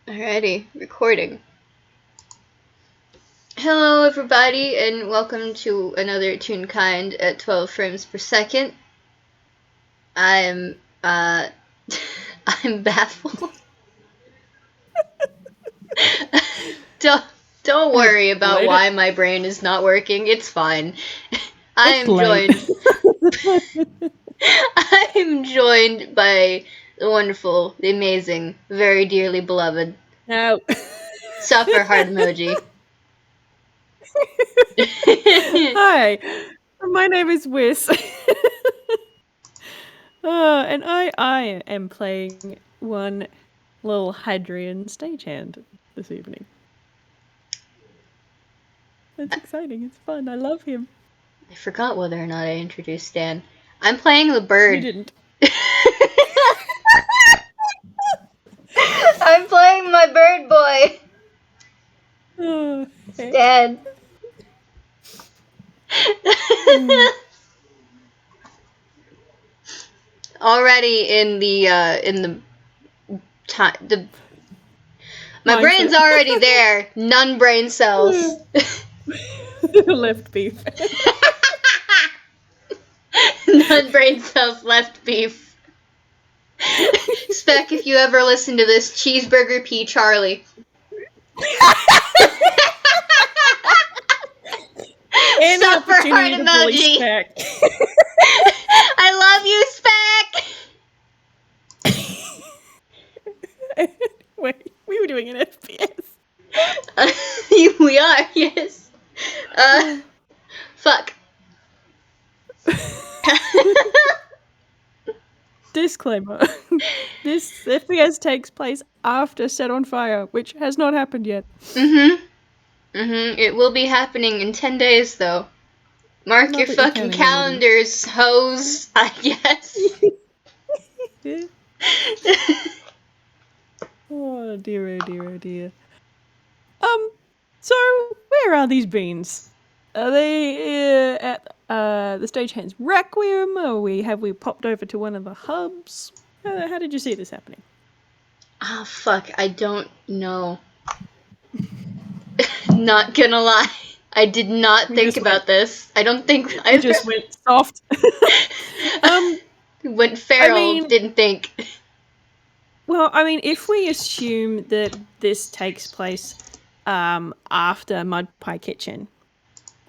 Alrighty, recording. Hello everybody and welcome to another Toonkind at 12 frames per second. I'm I'm baffled. Don't worry about why my brain is not working. It's fine. I'm joined by the wonderful, the amazing, very dearly beloved. No. Suffer heart emoji. Hi, my name is Whis. And I am playing one little Hadrian stagehand this evening. It's exciting, it's fun, I love him. I forgot whether or not I introduced Stan. I'm playing the bird. You didn't. I'm playing my bird boy. Oh, Stan. Already in the time my brain's already there. None brain cells. Left beef. None brain cells left beef. Spec, if you ever listen to this, cheeseburger P. Charlie. Suffer heart emoji. I love you, Spec. Wait, we were doing an FPS. We are, yes. Fuck. Disclaimer. This FPS takes place after Set on Fire, which has not happened yet. It will be happening in 10 days, though. Mark your fucking calendars, hoes, I guess. Oh dear, oh dear, oh dear. So where are these beans? Are they at the Stagehand's Requiem? Have we popped over to one of the hubs? How did you see this happening? Oh fuck, I don't know. Not gonna lie, I did not think about this. I don't think I just went soft. Went feral, didn't think. Well, I mean, if we assume that this takes place after Mud Pie Kitchen,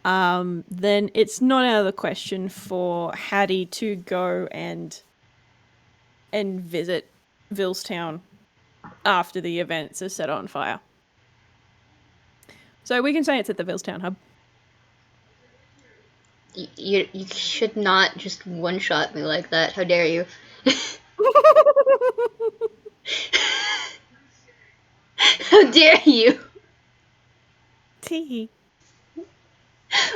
then it's not out of the question for Haddy to go and visit Villestown after the events are set on fire. So we can say it's at the Villestown hub. You should not just one-shot me like that. How dare you? How dare you? Tee.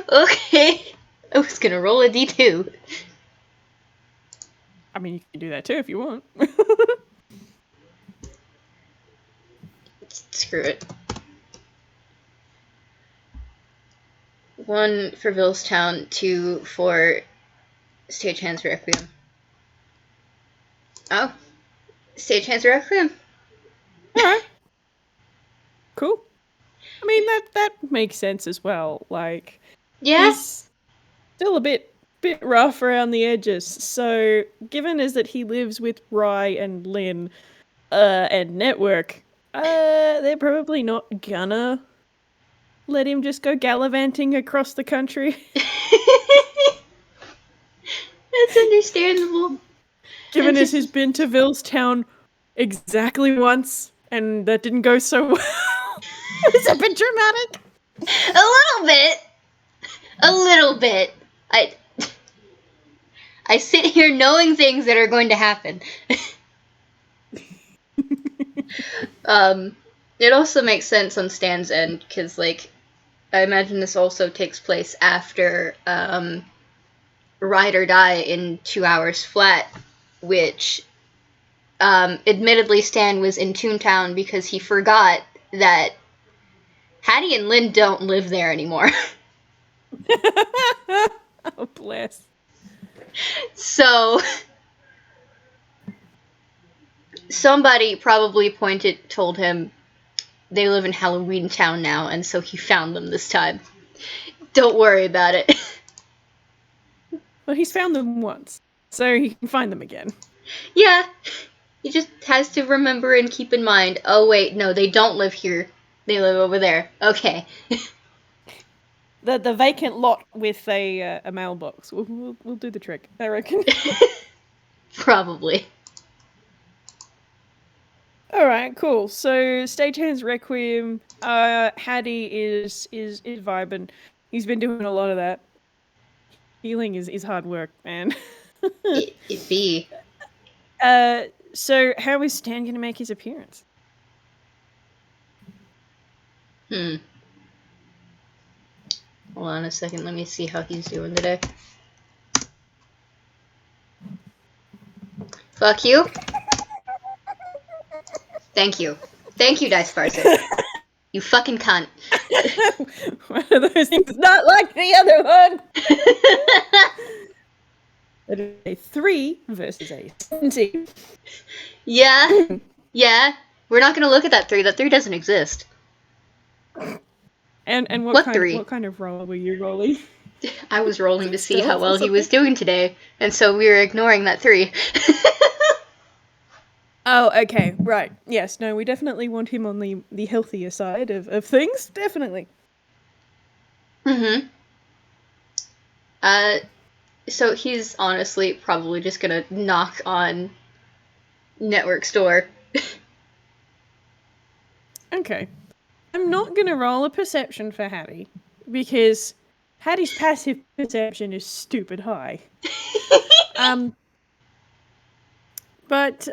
Okay. I was gonna roll a D2. I mean, you can do that too if you want. Screw it. 1 for Villestown, 2 for Stagehand's Requiem. Oh. Stagehand's Requiem. Alright. Cool. I mean, that makes sense as well. Like, yes, he's still a bit rough around the edges. So, given is that he lives with Rye and Lynn, and Network, they're probably not gonna let him just go gallivanting across the country. That's understandable. Given as he's been to Villestown exactly once, and that didn't go so well. It's a bit dramatic. A little bit. I sit here knowing things that are going to happen. It also makes sense on Stan's end, because, like, I imagine this also takes place after, Ride or Die in 2 hours flat, which, admittedly Stan was in Toontown because he forgot that Haddy and Lynn don't live there anymore. Oh, bless. So, somebody probably told him, they live in Halloweentown now, and so he found them this time. Don't worry about it. Well, he's found them once, so he can find them again. Yeah, he just has to remember and keep in mind, oh wait, no, they don't live here. They live over there. Okay. The vacant lot with a mailbox. We'll do the trick, I reckon. Probably. Alright, cool. So Stagehand's Requiem, Haddy is vibing. He's been doing a lot of that. Healing is hard work, man. It be. So how is Stan gonna make his appearance? Hold on a second, let me see how he's doing today. Fuck you. Thank you. Thank you, Dice Parson. You fucking cunt. One of those things not like the other one. It is a 3 versus a 17. Yeah. Yeah. We're not gonna look at that 3. That 3 doesn't exist. And What kind 3? What kind of roll were you rolling? I was rolling to see how well he was doing today, and so we were ignoring that 3. Oh, okay, right. Yes, no, we definitely want him on the healthier side of things, definitely. So he's honestly probably just gonna knock on Network's door. Okay. I'm not gonna roll a perception for Haddy, because Haddy's passive perception is stupid high. But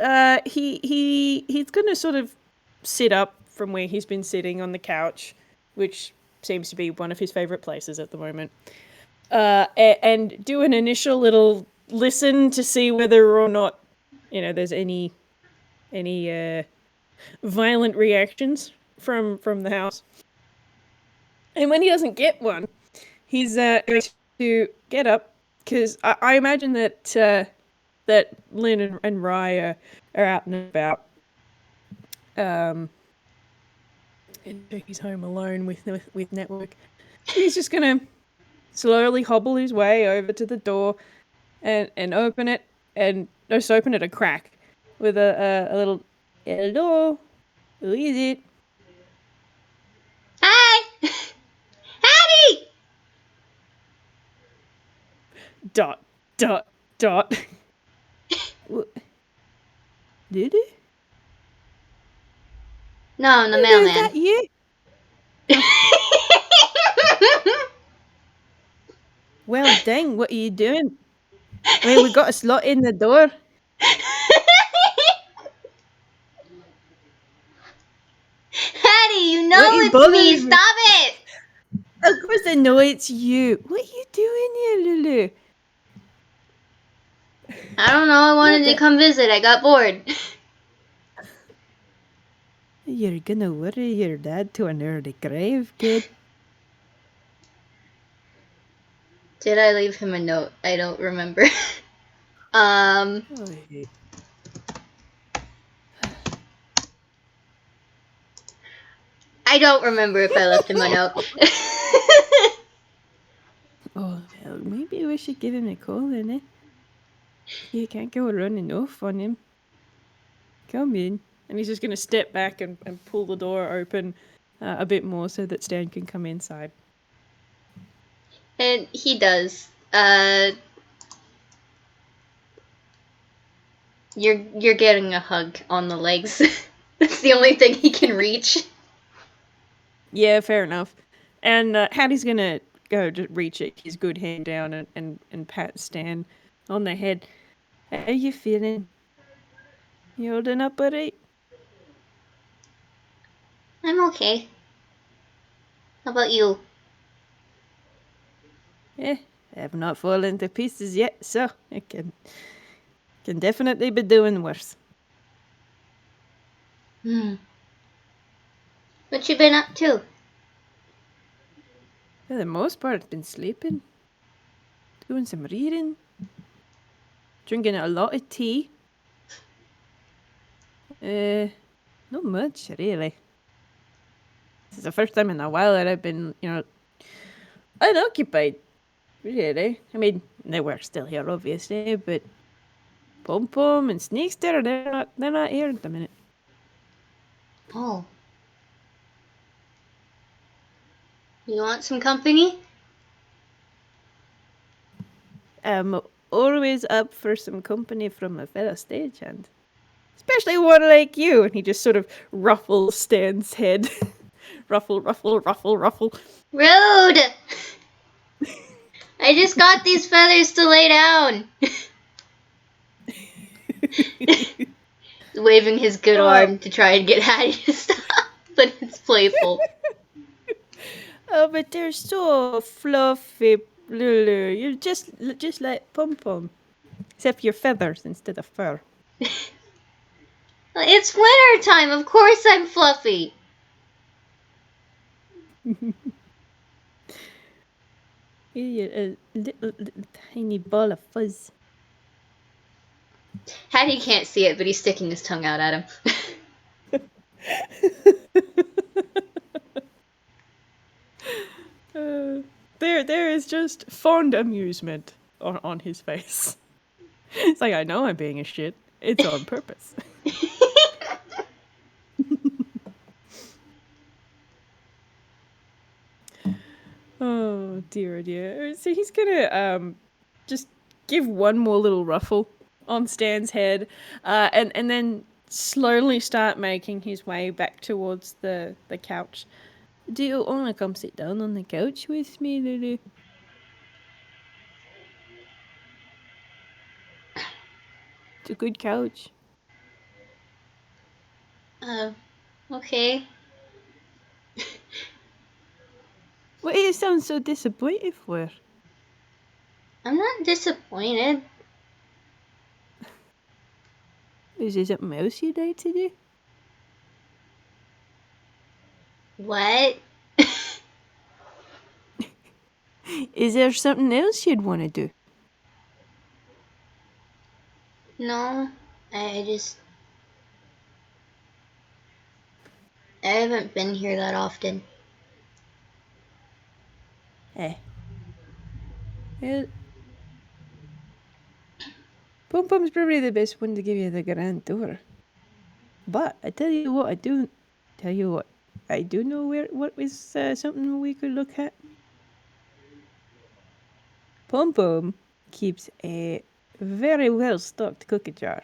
he's gonna sort of sit up from where he's been sitting on the couch, which seems to be one of his favorite places at the moment, and do an initial little listen to see whether or not, there's any violent reactions from the house. And when he doesn't get one, he's going to get up, because I imagine that that Lynn and Rye are out and about. And he's home alone with Network. So he's just gonna slowly hobble his way over to the door and open it, and just open it a crack with a little hello. Who is it? Hi! Haddy! Dot. Did it? No, I'm the mailman. Is that you? Well, dang, what are you doing? I mean, we got a slot in the door. Haddy, you know it's me! Stop it! Of course I know it's you. What are you doing here, Lulu? I don't know, I wanted to come visit. I got bored. You're gonna worry your dad to an early grave, kid. Did I leave him a note? I don't remember. I don't remember if I left him a note. Oh, well, maybe we should give him a call, innit? You can't go running off on him. Come in. And he's just going to step back and pull the door open a bit more so that Stan can come inside. And he does. You're getting a hug on the legs. That's the only thing he can reach. Yeah, fair enough. And Haddy's going to go to reach his good hand down and pat Stan on the head. How you feeling? You holding up, buddy? I'm okay. How about you? Yeah, I have not fallen to pieces yet, so I can definitely be doing worse. What you been up to? For the most part, I've been sleeping, doing some reading, drinking a lot of tea. Not much, really. This is the first time in a while that I've been, unoccupied. Really. I mean, they were still here, obviously, but Pom Pom and Sneakster, they're not here at the minute. Oh. You want some company? I'm always up for some company from a fellow stagehand. Especially one like you. And he just sort of ruffles Stan's head. Ruffle, ruffle, ruffle, ruffle. Rude! I just got these feathers to lay down. Waving his good arm to try and get Haddy to stop, but it's playful. Oh, but they're so fluffy, Lulu. You're just like Pom Pom. Except you're feathers instead of fur. It's winter time, of course I'm fluffy. You're a little tiny ball of fuzz. Haddy can't see it, but he's sticking his tongue out at him. There is just fond amusement on his face. It's like, I know I'm being a shit. It's on purpose. Oh dear, dear. So he's gonna just give one more little ruffle on Stan's head, and then slowly start making his way back towards the couch. Do you want to come sit down on the couch with me, Lulu? It's a good couch. Okay. What do you sound so disappointed for? I'm not disappointed. Is there something else you'd like to do? What? Is there something else you'd want to do? No, I haven't been here that often. Well, Pom Pom's probably the best one to give you the grand tour. But I tell you what, I do know what is something we could look at. Pom Pom keeps a very well stocked cookie jar.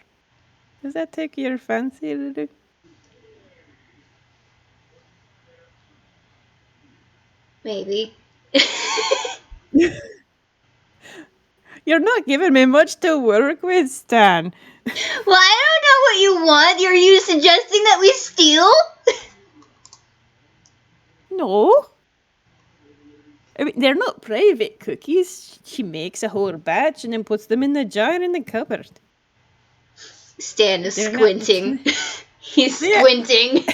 Does that take your fancy, Lulu? Maybe. You're not giving me much to work with, Stan. Well, I don't know what you want. Are you suggesting that we steal? No. I mean, they're not private cookies. She makes a whole batch and then puts them in the jar in the cupboard. Stan is squinting. He's squinting.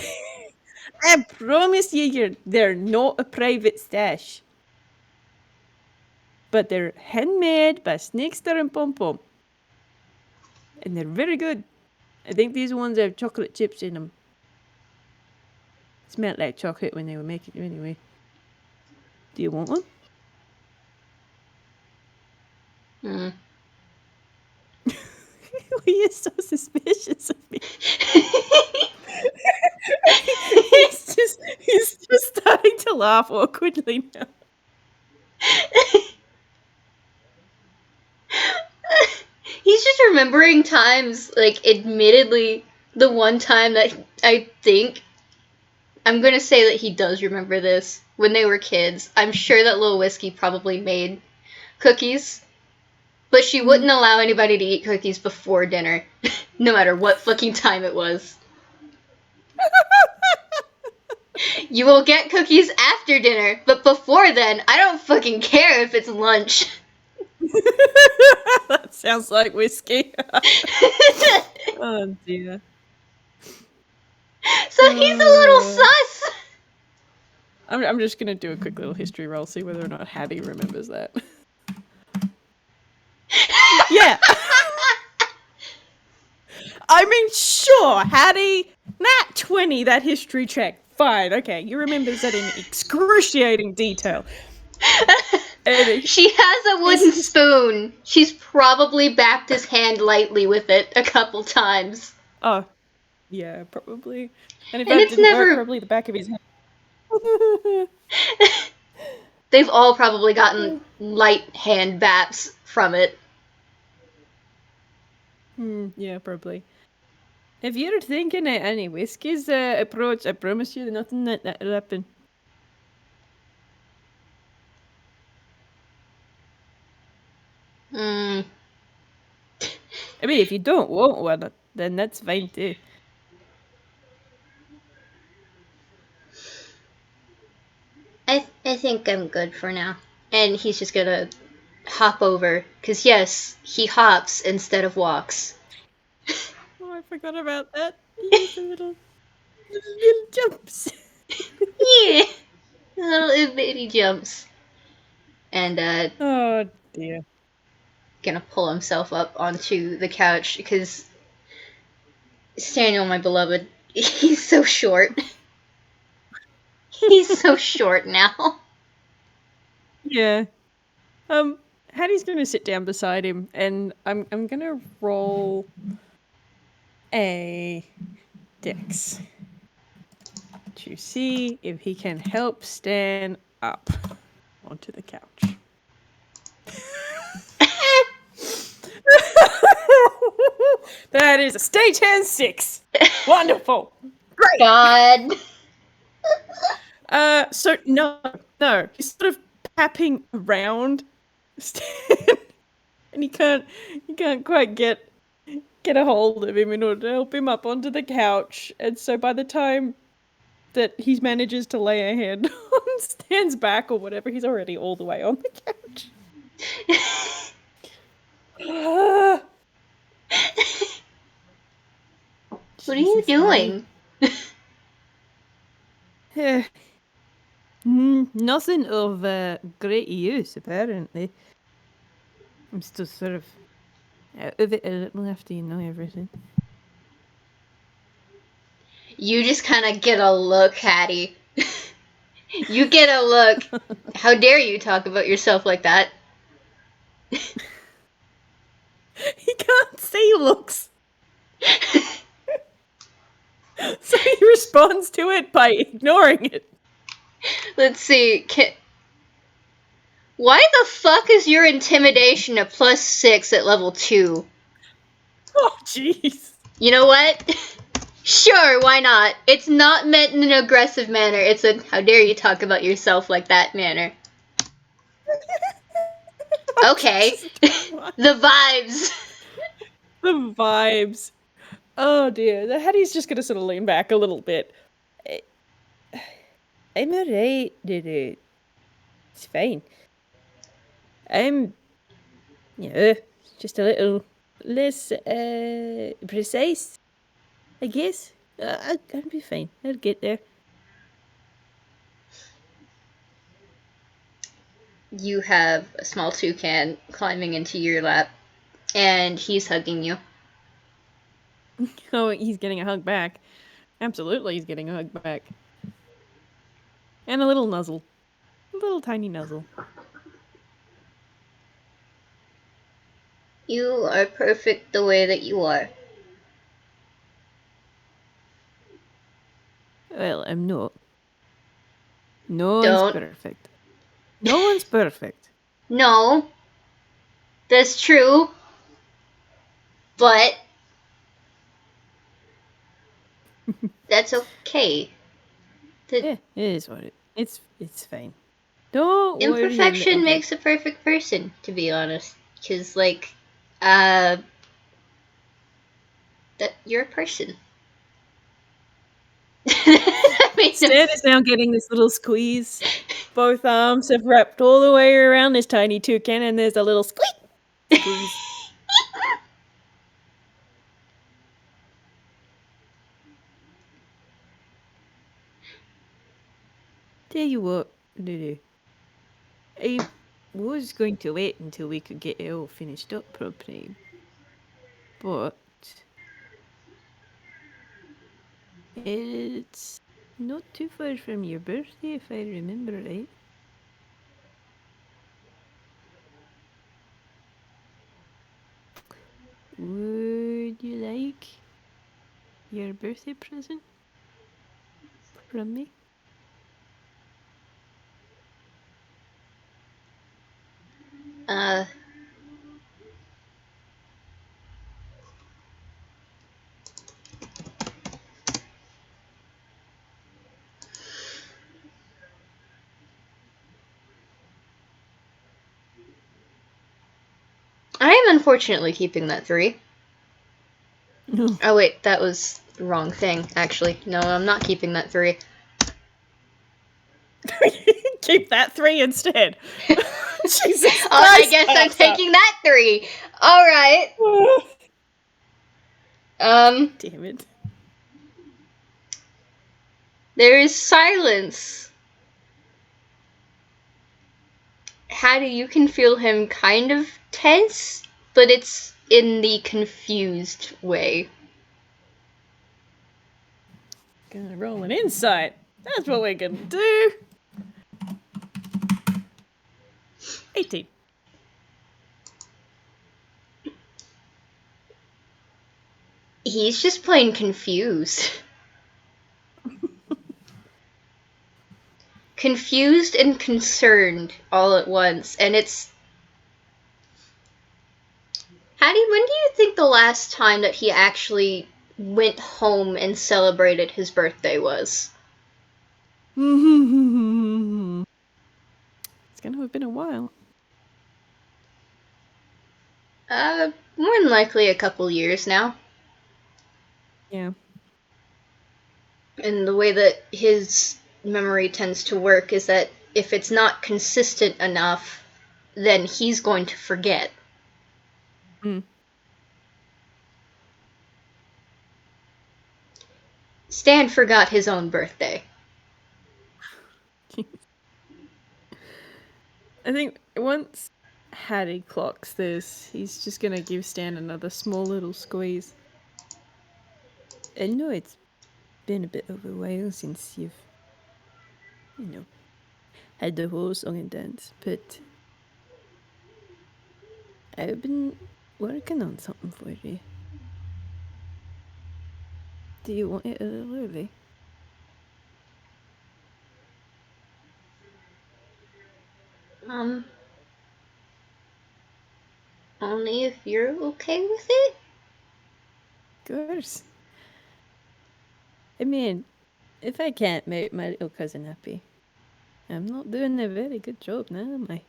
I promise you, they're not a private stash. But they're handmade by Sneakster and Pom Pom. And they're very good. I think these ones have chocolate chips in them. Smelled like chocolate when they were making them anyway. Do you want one? Hmm. Why are you so suspicious of me? He's just starting to laugh awkwardly now. He's just remembering times, like, admittedly, the one time that I think, I'm gonna say that he does remember this, when they were kids. I'm sure that Lil Whiskey probably made cookies, but she wouldn't allow anybody to eat cookies before dinner, no matter what fucking time it was. You will get cookies after dinner, but before then, I don't fucking care if it's lunch. That sounds like whiskey. Oh dear. So he's a little sus. I'm just gonna do a quick little history roll, see whether or not Haddy remembers that. Yeah. I mean, sure, Haddy, nat 20, that history check. fine. Okay, you remember that in excruciating detail. She has a wooden spoon. She's probably backed his hand lightly with it a couple times. Oh, yeah, probably. And if And that it's didn't never... work, probably the back of his hand. They've all probably gotten light hand baps from it. Yeah, probably. If you're thinking of any Whiskey's approach, I promise you nothing that'll happen. Hmm. I mean, if you don't want one, then that's fine too. I think I'm good for now. And he's just gonna hop over. Because, yes, he hops instead of walks. Oh, I forgot about that. He's a little jumps. Yeah. Little bitty jumps. And, Oh, dear. gonna pull himself up onto the couch. Because Staniel, my beloved, he's so short. He's so short now. Yeah. Haddy's gonna sit down beside him, and I'm gonna roll a dex to see if he can help stand up onto the couch. That is a Stagehand 6. Wonderful. Great. God. So no, he's sort of tapping around Stan, and he can't quite get a hold of him in order to help him up onto the couch. And so by the time that he manages to lay a hand on Stan's back or whatever, he's already all the way on the couch. What are you doing? Nothing of great use, apparently. I'm still sort of out of it a little after you know everything. You just kind of get a look, Haddy. You get a look. How dare you talk about yourself like that? He can't see looks. So he responds to it by ignoring it. Let's see. Why the fuck is your intimidation a +6 at level 2? Oh, jeez. You know what? Sure, why not? It's not meant in an aggressive manner. It's a how dare you talk about yourself like that manner. Okay. The vibes. The vibes. Oh dear. The Haddy's just gonna sort of lean back a little bit. I'm alright, Dudu. It's fine. I'm, just a little less precise, I guess. I'll be fine. I'll get there. You have a small toucan climbing into your lap, and he's hugging you. Oh, he's getting a hug back. Absolutely, he's getting a hug back. And a little nuzzle. A little tiny nuzzle. You are perfect the way that you are. Well, I'm not. No one's perfect. No one's perfect. No. That's true. But that's okay. Yeah, it is what it's fine. Don't worry. Imperfection makes a perfect person, to be honest. Because, that you're a person. Stan is now getting this little squeeze. Both arms have wrapped all the way around this tiny toucan, and there's a little squeeze. Tell you what, Lulu. I was going to wait until we could get it all finished up properly. But it's not too far from your birthday, if I remember right. Would you like your birthday present from me? I am unfortunately keeping that 3. No. Oh wait, that was the wrong thing, actually. No, I'm not keeping that 3. Keep that 3 instead. Jesus Christ, I guess I'm taking that 3. Alright. Damn it. There is silence. Haddy, you can feel him kind of tense, but it's in the confused way. Gonna roll an insight. That's what we're gonna do. 18. He's just plain confused. Confused and concerned all at once, and it's... Haddy, when do you think the last time that he actually went home and celebrated his birthday was? It's gonna have been a while. More than likely a couple years now. Yeah. And the way that his memory tends to work is that if it's not consistent enough, then he's going to forget. Stan forgot his own birthday. I think once Haddy clocks this, he's just gonna give Stan another small little squeeze. I know it's been a bit of a while since you've, had the whole song and dance, but I've been working on something for you. Do you want it a little early? Only if you're okay with it? Of course. I mean, if I can't make my little cousin happy, I'm not doing a very good job now, am I?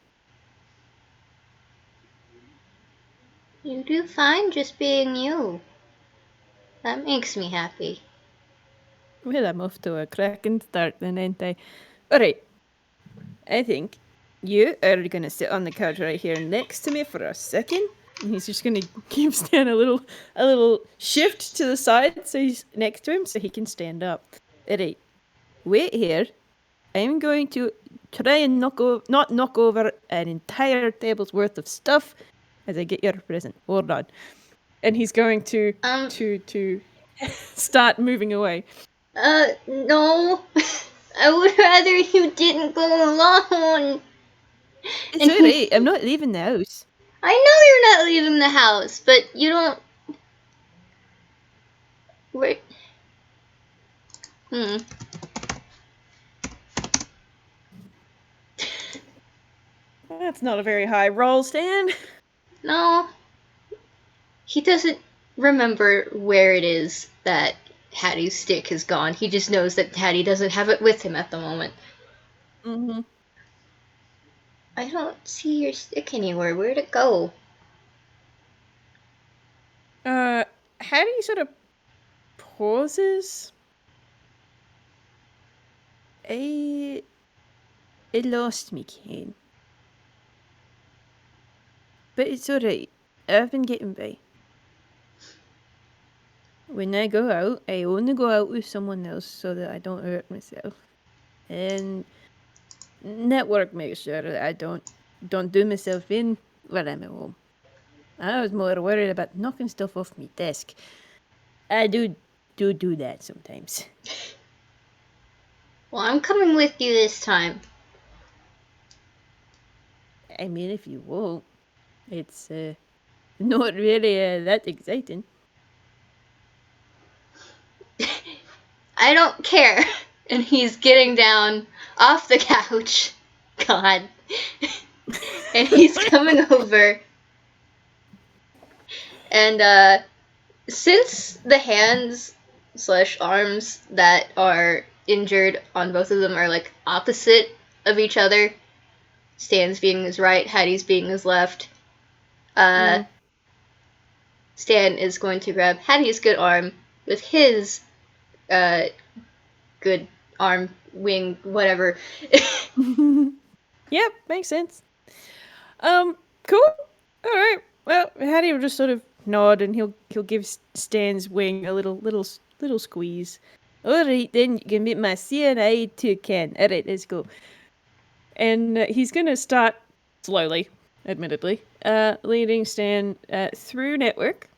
You do fine just being you. That makes me happy. Well, I'm off to a cracking start then, ain't I? Alright. I think you are gonna sit on the couch right here next to me for a second. And he's just gonna give Stan a little shift to the side so he's next to him so he can stand up. Alright. Wait here. I'm going to try and not knock over an entire table's worth of stuff as I get your present. Hold on. And he's going to start moving away. No. I would rather you didn't go alone. It's alright. I'm not leaving the house. I know you're not leaving the house, but you don't... Wait. That's not a very high roll, Stan. No. He doesn't remember where it is that Haddy's stick has gone. He just knows that Haddy doesn't have it with him at the moment. Mm-hmm. I don't see your stick anywhere. Where'd it go? Haddy sort of pauses. I lost me, Kane. But it's alright. I've been getting by. When I go out, I only go out with someone else so that I don't hurt myself. And network makes sure that I don't do myself in when I'm at home. I was more worried about knocking stuff off my desk. I do that sometimes. Well, I'm coming with you this time. I mean, if you won't, it's not really that exciting. I don't care. And he's getting down off the couch. God. And he's coming over. And since the hands / arms that are injured on both of them are like opposite of each other, Stan's being his right, Haddy's being his left, Stan is going to grab Haddy's good arm with his good arm, wing, whatever. Yep, makes sense. Cool. All right. Well, Haddy will just sort of nod, and he'll give Stan's wing a little squeeze. All right, then you can meet my CNA Toonkind. All right, let's go. And he's gonna start slowly, admittedly, leading Stan through network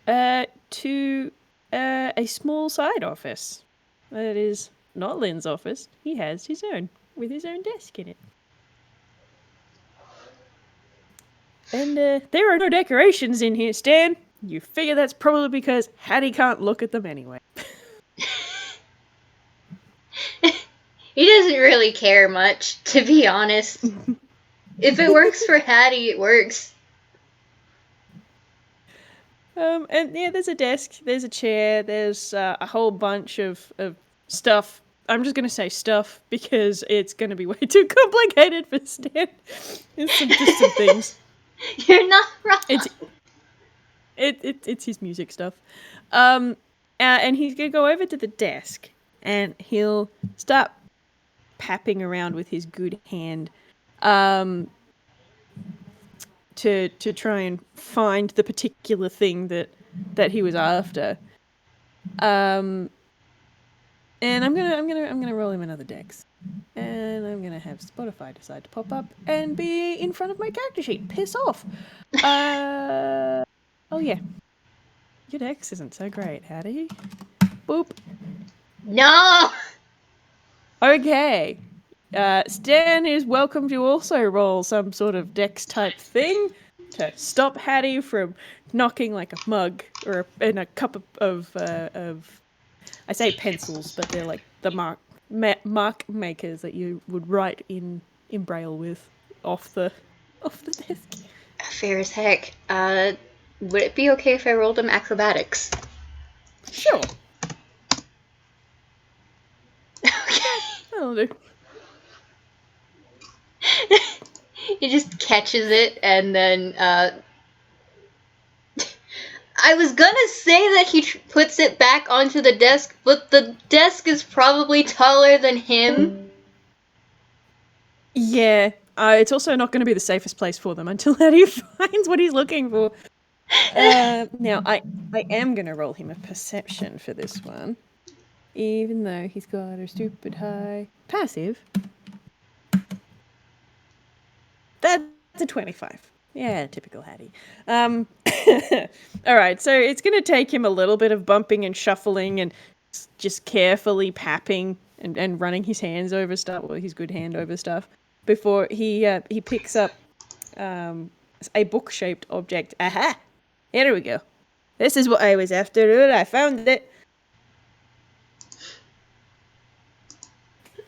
to a small side office. That is not Lynn's office. He has his own, with his own desk in it. And there are no decorations in here, Stan. You figure that's probably because Haddy can't look at them anyway. He doesn't really care much, to be honest. If it works for Haddy, it works. And yeah, there's a desk, there's a chair, there's a whole bunch of stuff. I'm just gonna say stuff because it's gonna be way too complicated for Stan. It's just some things. You're not wrong. It's his music stuff. And he's gonna go over to the desk and he'll start papping around with his good hand to try and find the particular thing that he was after. And I'm gonna roll him another dex. And I'm gonna have Spotify decide to pop up and be in front of my character sheet. Piss off. Oh yeah. Your dex isn't so great, Haddy. Boop. No! Okay. Stan is welcome to also roll some sort of dex type thing to stop Haddy from knocking like a mug or in a cup of I say pencils, but they're like the mark makers that you would write in braille with off the desk. Fair as heck. Would it be okay if I rolled him acrobatics? Sure. Okay. That'll do. He just catches it and then, I was gonna say that he puts it back onto the desk, but the desk is probably taller than him. Yeah. It's also not going to be the safest place for them until Haddy finds what he's looking for. Now, I am going to roll him a perception for this one. Even though he's got a stupid high passive. That's a 25. Yeah, typical Haddy. Alright, so it's going to take him a little bit of bumping and shuffling and just carefully papping and running his hands over stuff, or his good hand over stuff, before he picks up a book-shaped object. Aha! Here we go. This is what I was after. I found it.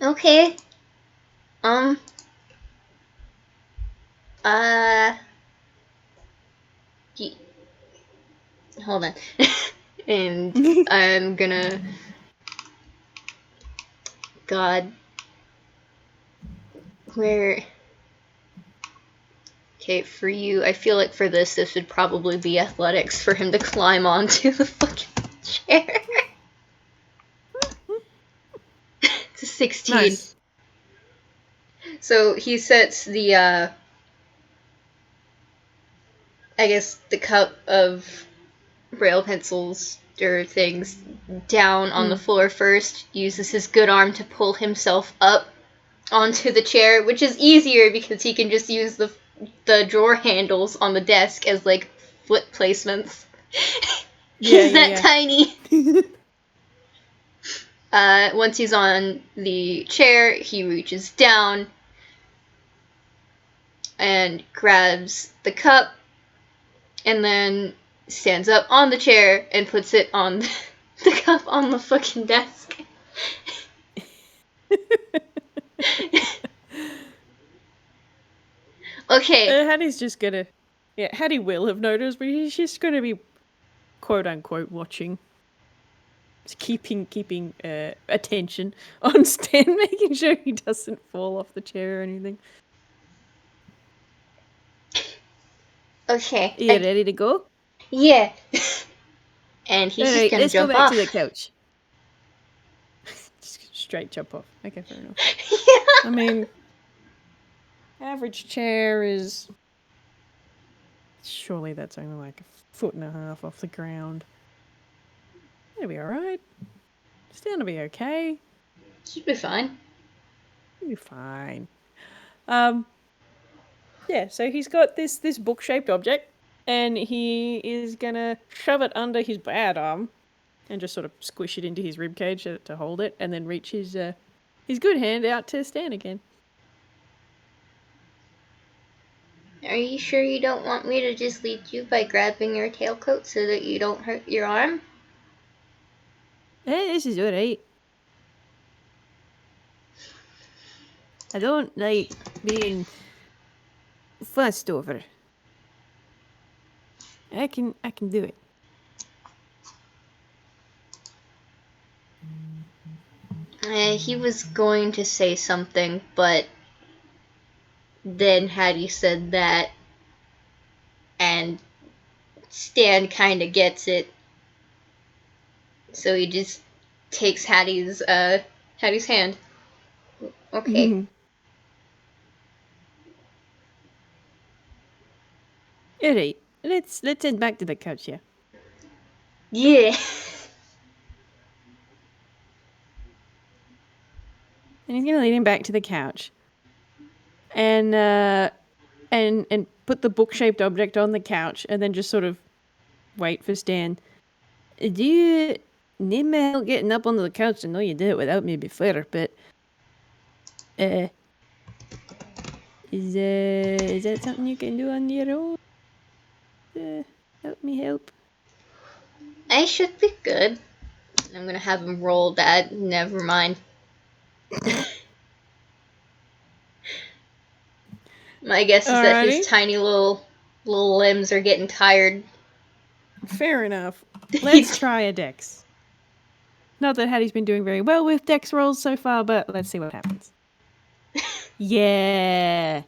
Okay. Hold on. And I'm gonna... God. Where... Okay, for you, I feel like for this would probably be athletics for him to climb onto the fucking chair. It's a 16. Nice. So he sets the, I guess the cup of braille pencils or things down on the floor first, uses his good arm to pull himself up onto the chair, which is easier because he can just use the drawer handles on the desk as like foot placements. He's that tiny. Once he's on the chair, he reaches down and grabs the cup, and then stands up on the chair and puts it on the cup on the fucking desk. Okay. Haddy's just gonna... Yeah, Haddy will have noticed, but he's just gonna be quote-unquote watching. Just keeping attention on Stan, making sure he doesn't fall off the chair or anything. Okay. Are you ready to go? Yeah. And he's just gonna let's jump go back off. to the couch. Just straight jump off. Okay, fair enough. Yeah. I mean, average chair is... Surely that's only like 1.5 feet off the ground. It'll be alright. Stan will be okay. Should be fine. He'll be fine. Yeah, so he's got this book-shaped object, and he is gonna shove it under his bad arm, and just sort of squish it into his ribcage to hold it, and then reach his good hand out to Stan again. Are you sure you don't want me to just lead you by grabbing your tailcoat so that you don't hurt your arm? This is alright. I don't like being fussed over. I can do it. He was going to say something, but then Haddy said that, and Stan kind of gets it, so he just takes Haddy's hand. Okay. Alright, let's head back to the couch here. Yeah. And he's gonna lead him back to the couch, and put the book-shaped object on the couch, and then just sort of wait for Stan. Do you need my help getting up onto the couch? I know you did it without me before, but is that something you can do on your own? Help me help. I should be good. I'm gonna have him roll that. Never mind. My guess is that his tiny little limbs are getting tired. Fair enough. Let's try a dex. Not that Haddy's been doing very well with dex rolls so far, but let's see what happens. Yeah.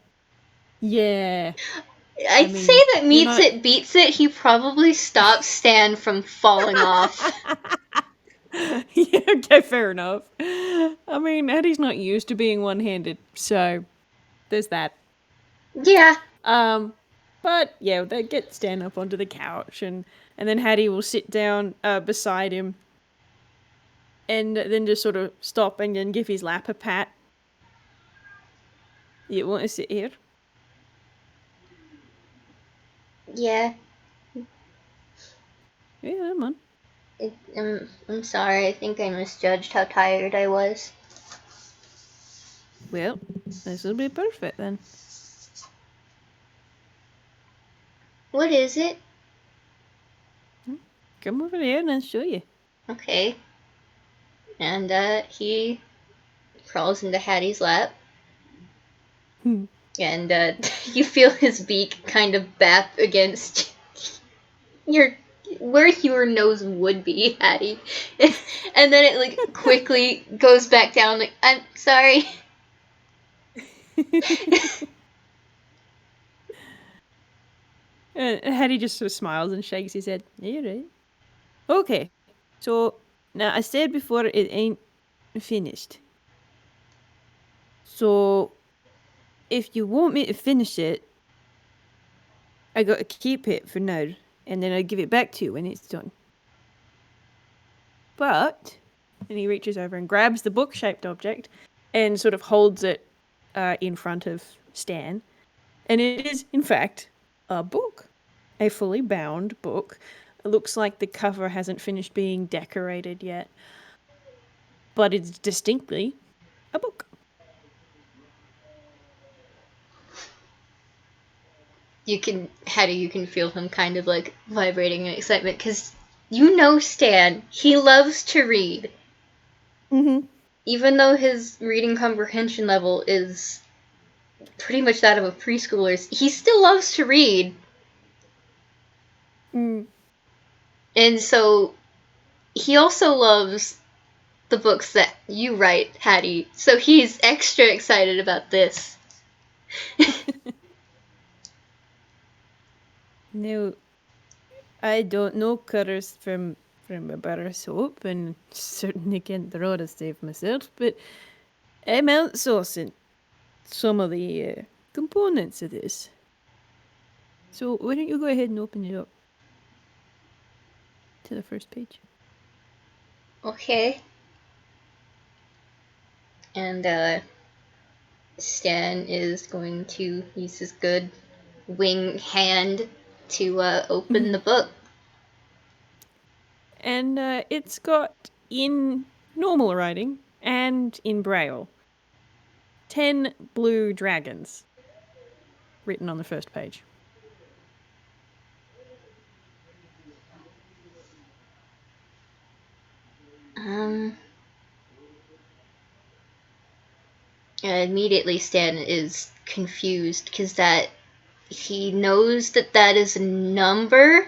I'd say that meets it, beats it. He probably stops Stan from falling off. Yeah, okay, fair enough. I mean, Haddy's not used to being one-handed, so there's that. Yeah. But yeah, they get Stan up onto the couch, and then Haddy will sit down beside him, and then just sort of stop and then give his lap a pat. You want to sit here? Yeah. Yeah, come on. I'm sorry. I think I misjudged how tired I was. Well, this will be perfect then. What is it? Come over here and I'll show you. Okay. And he crawls into Haddy's lap. And you feel his beak kind of bap against where your nose would be, Haddy. And then it like quickly goes back down like, I'm sorry. Haddy just sort of smiles and shakes his head. You're right. Okay, so now I said before it ain't finished. So if you want me to finish it, I gotta keep it for now, and then I'll give it back to you when it's done. But, and he reaches over and grabs the book-shaped object and sort of holds it in front of Stan. And it is, in fact, a book. A fully bound book. It looks like the cover hasn't finished being decorated yet. but it's distinctly a book. Haddy, you can feel him kind of like vibrating in excitement because you know Stan, he loves to read. Mm-hmm. Even though his reading comprehension level is pretty much that of a preschooler's, he still loves to read. Mm. And so he also loves the books that you write, Haddy. So he's extra excited about this. Now, I don't know colours from a bar of soap, and certainly can't draw to save myself, but I'm outsourcing some of the components of this. So why don't you go ahead and open it up to the first page? Okay. And Stan is going to use his good wing hand to open the book. And it's got, in normal writing and in Braille, 10 blue dragons written on the first page. Immediately Stan is confused because that he knows that is a number.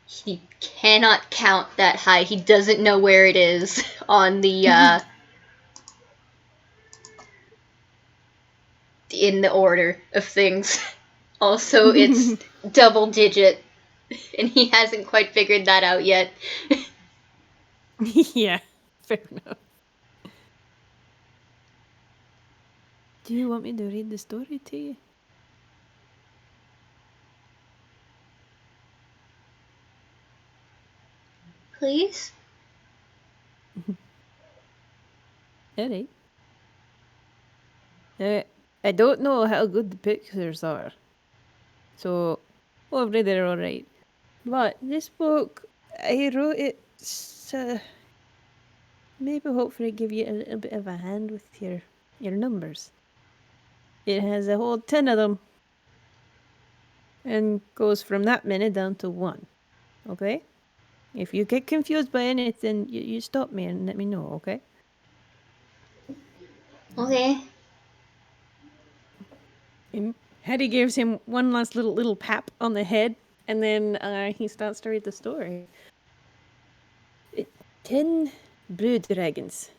He cannot count that high. He doesn't know where it is on the in the order of things. Also, it's double digit, and he hasn't quite figured that out yet. Yeah, fair enough. Do you want me to read the story to you? Please? Alright. I don't know how good the pictures are, so hopefully they're alright. But this book, I wrote it so maybe hopefully give you a little bit of a hand with your numbers. It has a whole 10 of them and goes from that many down to 1. Okay? If you get confused by anything, you stop me and let me know, okay? Okay. And Haddy gives him one last little pap on the head, and then he starts to read the story. 10 blue dragons,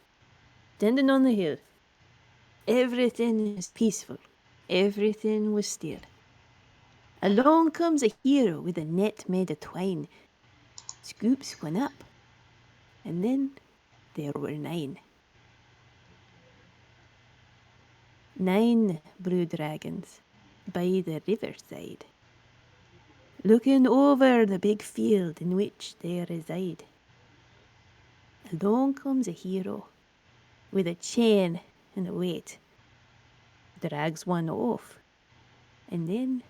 standing on the hill. Everything was peaceful. Everything was still. Along comes a hero with a net made of twine. Scoops one up. And then there were 9. 9 blue dragons by the riverside, looking over the big field in which they reside. Along comes a hero with a chain and a weight. Drags one off. And then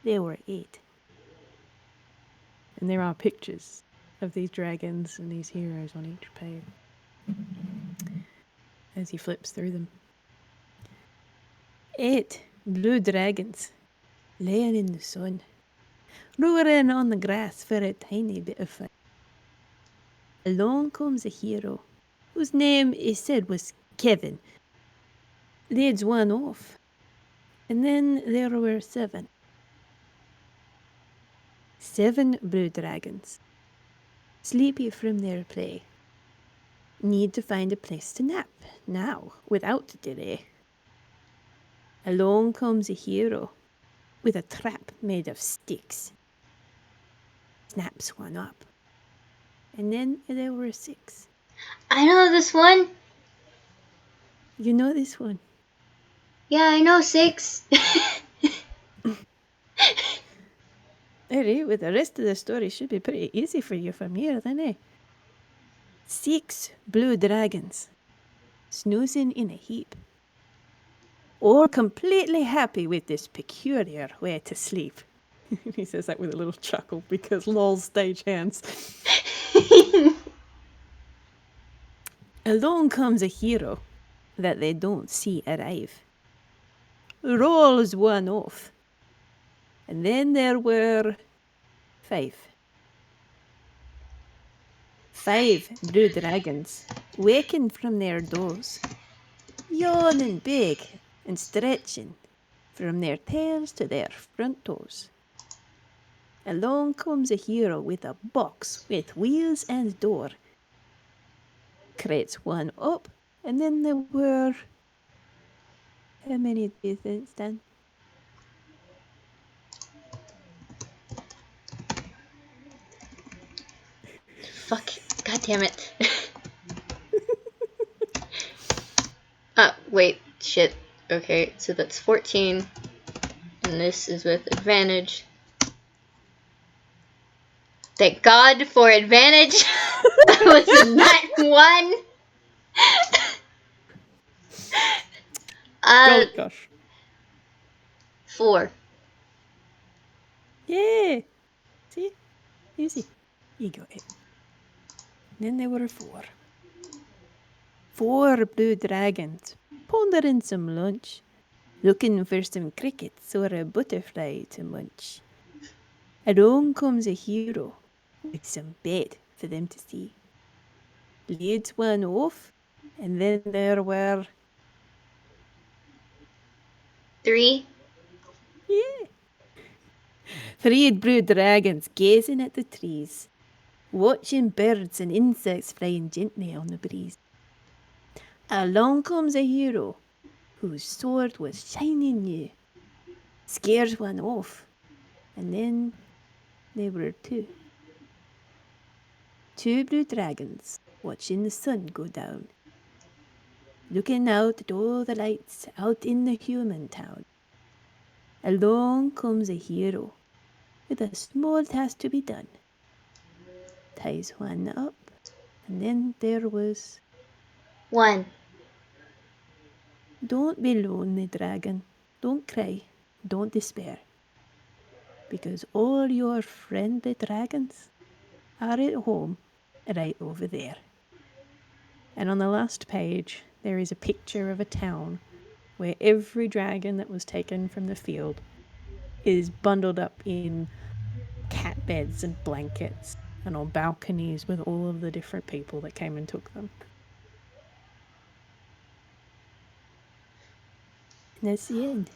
there were 8. And there are pictures of these dragons and these heroes on each page as he flips through them. 8 blue dragons laying in the sun, roaring on the grass for a tiny bit of fun. Along comes a hero whose name is said was Kevin. Leads one off, and then there were 7. 7 blue dragons, sleepy from their play, need to find a place to nap now without delay. Along comes a hero with a trap made of sticks. Snaps one up. And then there were 6. I know this one. You know this one? Yeah, I know 6. Alright, with the rest of the story should be pretty easy for you from here, then, eh? 6 blue dragons, snoozing in a heap. All completely happy with this peculiar way to sleep. He says that with a little chuckle because lol, Stagehands. Along comes a hero that they don't see arrive. Rolls one off. And then there were 5. 5 blue dragons, waking from their doze, yawning big and stretching from their tails to their front toes. Along comes a hero with a box with wheels and door. Crates one up, and then there were... How many do you think, Stan? Fuck. God damn it. Wait. Shit. Okay, so that's 14. And this is with advantage. Thank God for advantage. That was a nat 1. Oh gosh. 4. Yeah. See? Easy. You got it. Then there were 4. 4 blue dragons, pondering some lunch, looking for some crickets or a butterfly to munch. Along comes a hero with some bed for them to see. Leads one off, and then there were... 3. Yeah. 3 blue dragons gazing at the trees, watching birds and insects flying gently on the breeze. Along comes a hero whose sword was shining new. Scares one off, and then there were 2. 2 blue dragons watching the sun go down, looking out at all the lights out in the human town. Along comes a hero with a small task to be done. Ties one up, and then there was... 1. Don't be lonely, dragon. Don't cry. Don't despair. Because all your friendly dragons are at home right over there. And on the last page, there is a picture of a town where every dragon that was taken from the field is bundled up in cat beds and blankets and on balconies with all of the different people that came and took them. And that's the end.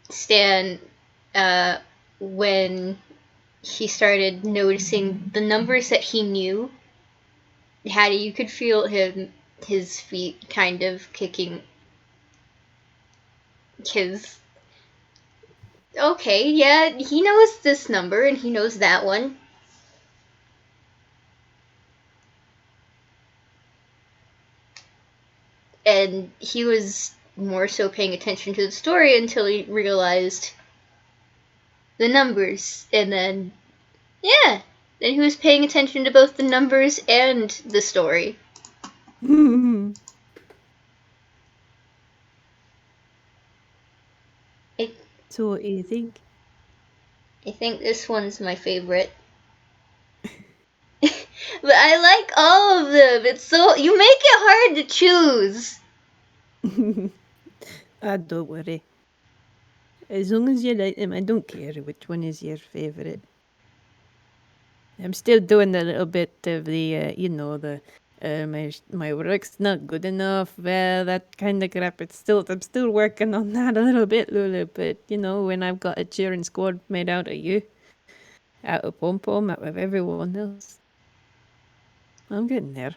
Stan, when he started noticing the numbers that he knew, Haddy, you could feel his feet kind of kicking. His... Okay, yeah, he knows this number and he knows that one. And he was more so paying attention to the story until he realized the numbers. And then, yeah, then he was paying attention to both the numbers and the story. So what do you think? I think this one's my favorite. But I like all of them. It's so... You make it hard to choose. Don't worry. As long as you like them, I don't care which one is your favourite. I'm still doing a little bit of the, my work's not good enough, that kind of crap. I'm still working on that a little bit, Lulu, but, when I've got a cheering squad made out of you, out of Pom-Pom, out of everyone else, I'm getting there.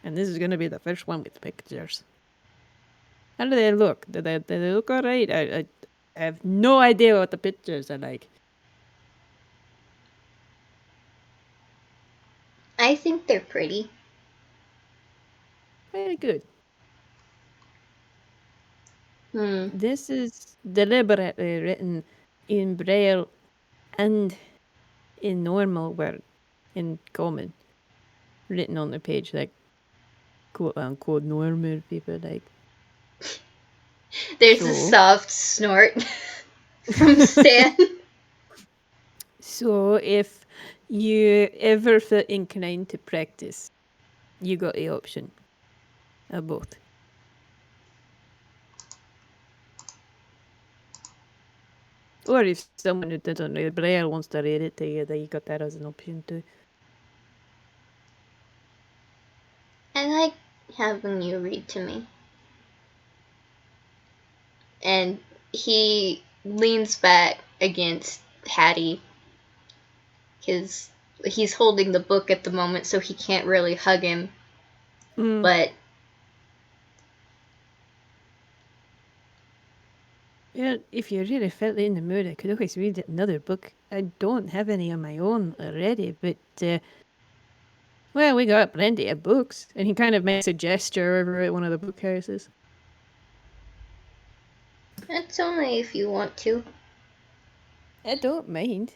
And this is going to be the first one with pictures. How do they look? Do they look alright? I have no idea what the pictures are like. I think they're pretty. Very good. This is deliberately written in Braille and in normal word, in common. Written on the page like quote unquote normal people like. There's a soft snort from Stan. So if You ever feel inclined to practice, you got the option of both. Or if someone who doesn't read Braille wants to read it to you, then you got that as an option too. I like having you read to me. And he leans back against Haddy because he's holding the book at the moment, so he can't really hug him. But yeah, if you really felt in the mood, I could always read another book. I don't have any of my own already, but well, we got plenty of books. And he kind of makes a gesture over at one of the bookhouses. it's only if you want to. I don't mind.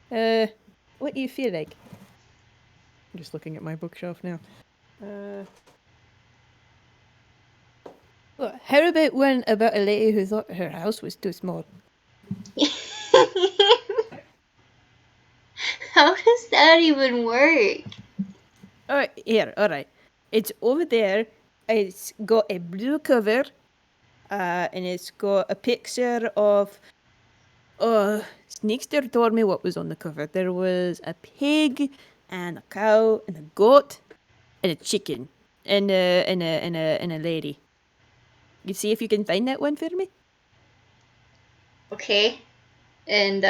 What do you feel like? I'm just looking at my bookshelf now. Well, how about one about a lady who thought her house was too small? How does that even work? Alright. It's over there. It's got a blue cover. And it's got a picture of... Sneakster told me what was on the cover. There was a pig, and a cow, and a goat, and a chicken, and a lady. You see if you can find that one for me? Okay. And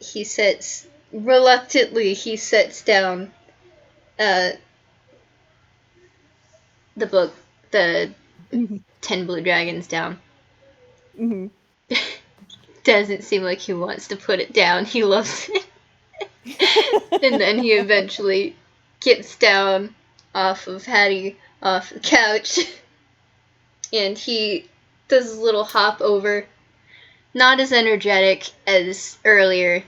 he sets down the book, the 10 Blue Dragons down. Doesn't seem like he wants to put it down. He loves it. And then he eventually gets down off of Haddy, off the couch, and he does a little hop over. Not as energetic as earlier.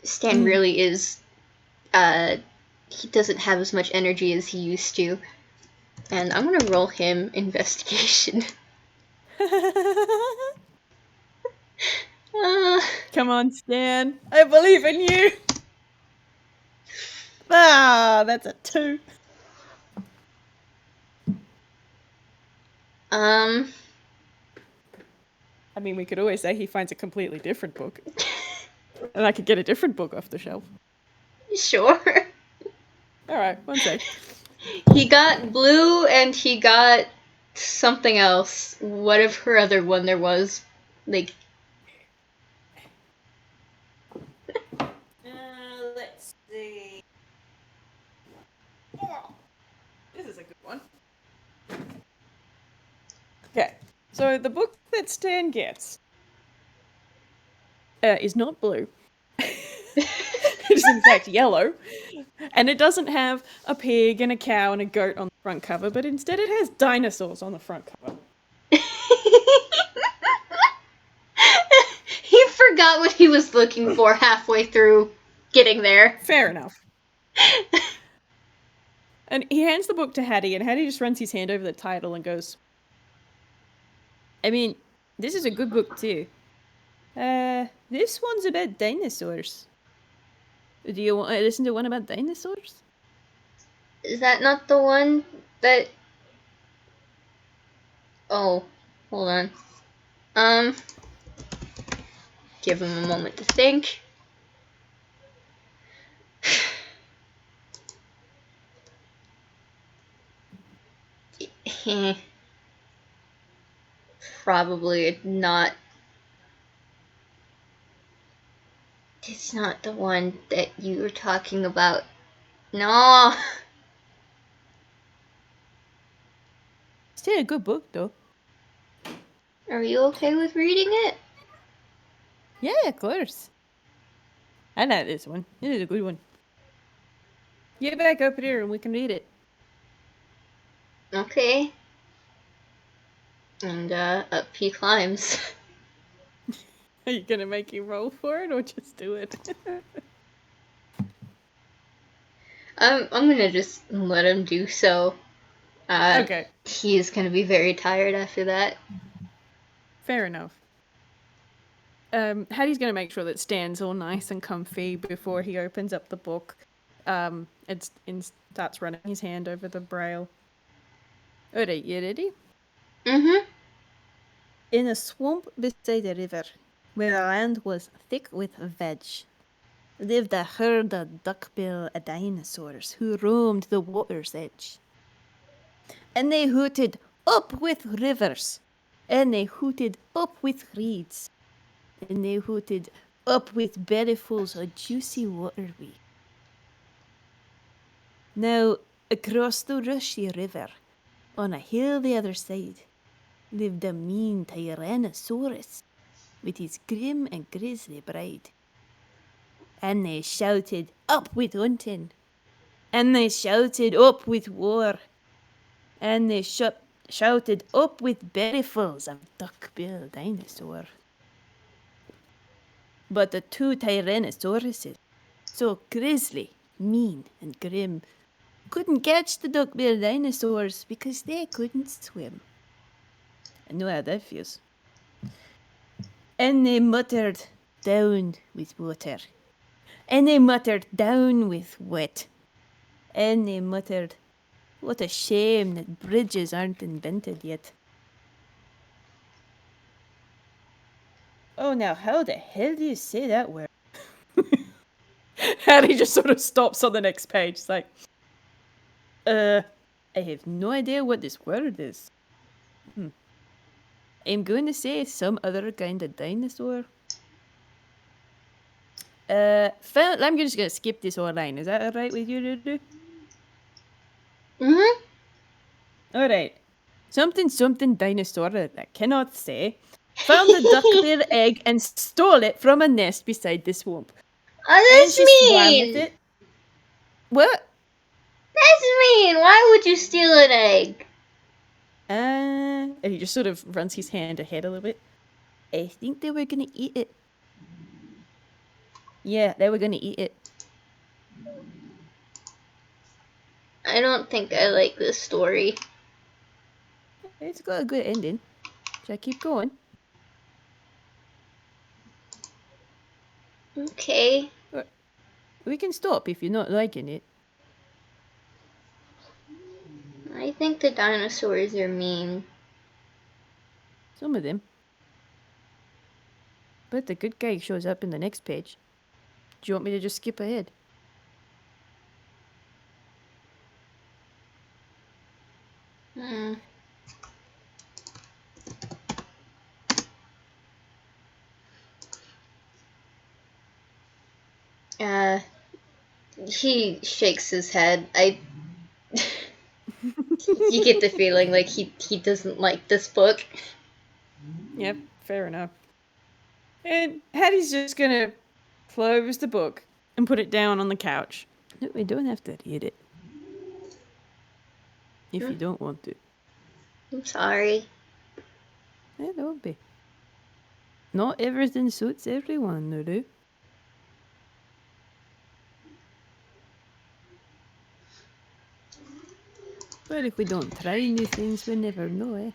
Stan really is, he doesn't have as much energy as he used to. And I'm gonna roll him investigation. Come on, Stan. I believe in you. Ah, that's a 2. I mean, we could always say he finds a completely different book. And I could get a different book off the shelf. Sure. Alright, one sec. He got blue and he got something else. Whatever other one there was. Like... let's see. This is a good one. Okay, so the book that Stan gets is not blue. It is in fact yellow. And it doesn't have a pig and a cow and a goat on the front cover, but instead it has dinosaurs on the front cover. He forgot what he was looking for halfway through getting there. Fair enough. And he hands the book to Haddy, and Haddy just runs his hand over the title and goes, I mean, this is a good book too. This one's about dinosaurs. Do you want to listen to one about dinosaurs? Is that not the one that... Oh, hold on. Give him a moment to think. Probably not. It's not the one that you were talking about. No. Still a good book, though. Are you okay with reading it? Yeah, of course. I like this one. This is a good one. Get back up here and we can read it. Okay. And up he climbs. Are you gonna make him roll for it or just do it? I'm gonna just let him do so. Okay. He's gonna be very tired after that. Fair enough. Haddy's going to make sure that Stan's all nice and comfy before he opens up the book. And starts running his hand over the braille. Alright, you ready? Mm-hmm. In a swamp beside a river, where the land was thick with veg, lived a herd of duckbill dinosaurs who roamed the water's edge. And they hooted up with rivers, and they hooted up with reeds, and they hooted up with bellyfuls of juicy waterweed. Now, across the rushy river, on a hill the other side, lived a mean Tyrannosaurus with his grim and grisly bride. And they shouted up with hunting, and they shouted up with war, and they shouted up with bellyfuls of duck-bill dinosaur. But the two Tyrannosauruses, so grisly, mean, and grim, couldn't catch the duck-bill dinosaurs because they couldn't swim. I know how that feels. And they muttered down with water, and they muttered down with wet, and they muttered, what a shame that bridges aren't invented yet. Oh, now how the hell do you say that word? Harry just sort of stops on the next page. It's like, I have no idea what this word is. I'm going to say some other kind of dinosaur. I'm just going to skip this whole line. Is that alright with you, Lulu? Mm-hmm. Alright. Something dinosaur that I cannot say found a duckbill egg and stole it from a nest beside the swamp. Oh, And that's she swam with mean! it. What? That's mean! Why would you steal an egg? And he just sort of runs his hand ahead a little bit. I think they were gonna eat it. Yeah, they were gonna eat it. I don't think I like this story. It's got a good ending. Should I keep going? Okay. We can stop if you're not liking it. I think the dinosaurs are mean. Some of them. But the good guy shows up in the next page. Do you want me to just skip ahead? Hmm. He shakes his head. You get the feeling like he doesn't like this book. Yep, fair enough. And Hattie's just gonna close the book and put it down on the couch. No, we don't have to read it. If you don't want to. I'm sorry. Yeah, don't be. Not everything suits everyone, Nuru. But if we don't try new things, we never know, eh?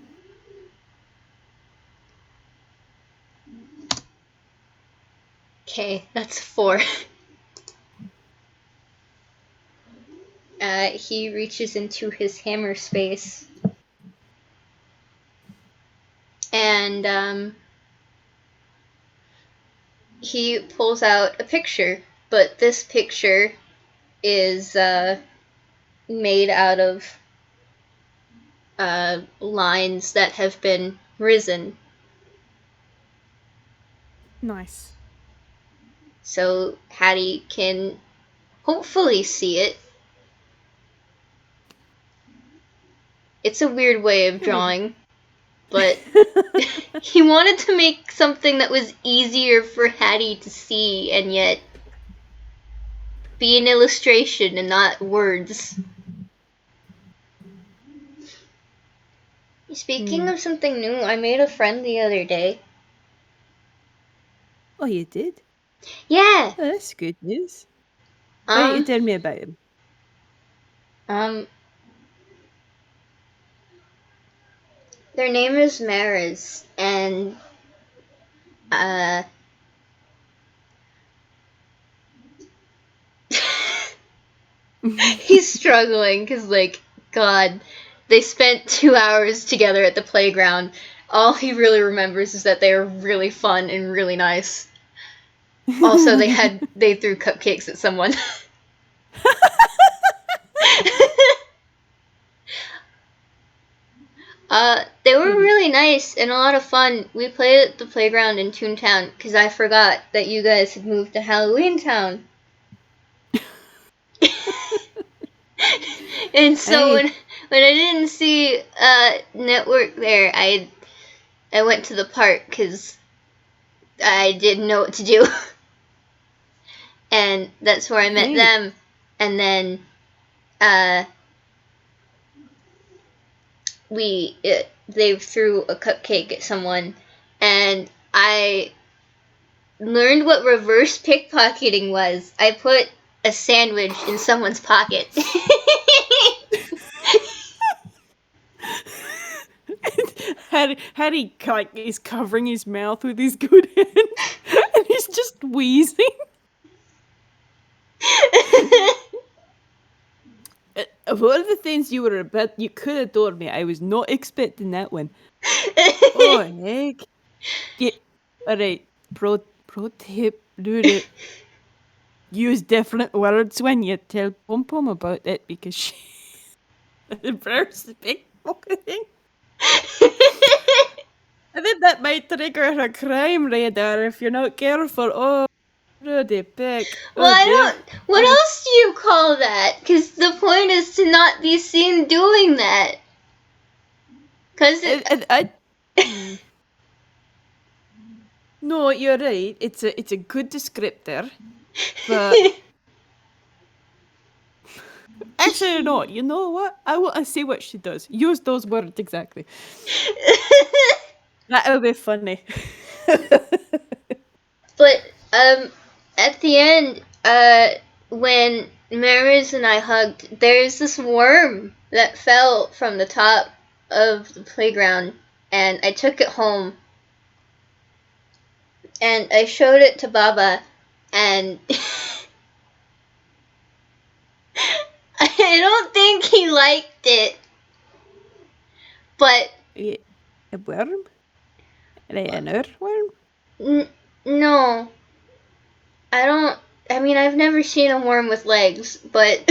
Okay, that's 4. He reaches into his hammer space. And, he pulls out a picture. But this picture is, made out of, lines that have been risen. Nice. So Haddy can hopefully see it. It's a weird way of drawing, but he wanted to make something that was easier for Haddy to see and yet be an illustration and not words. Speaking of something new, I made a friend the other day. Oh, you did? Yeah. Oh, that's good news. Why don't you tell me about him? Their name is Maris, and He's struggling because, like, God, they spent 2 hours together at the playground. All he really remembers is that they were really fun and really nice. Also, they threw cupcakes at someone. They were really nice and a lot of fun. We played at the playground in Toontown because I forgot that you guys had moved to Halloweentown. And so when I didn't see Network there, I went to the park because I didn't know what to do. And that's where I met them. And then they threw a cupcake at someone, and I learned what reverse pickpocketing was. I put a sandwich in someone's pocket. Haddy is covering his mouth with his good hand, and he's just wheezing. Of all the things you could have told me, I was not expecting that one. Oh, heck. Yeah. Alright, pro tip, do it. Use different words when you tell Pom Pom about it, because she reverse pickpocketing. I think that might trigger her crime radar if you're not careful. Oh, Rudy pick. Well, what else do you call that? Because the point is to not be seen doing that. Because No, you're right. It's a good descriptor, but actually, no. You know what? I want to see what she does. Use those words exactly. That'll be funny. But at the end, when Maris and I hugged, there's this worm that fell from the top of the playground, and I took it home, and I showed it to Baba, and I don't think he liked it, but A worm? An earthworm? No. I mean, I've never seen a worm with legs, but...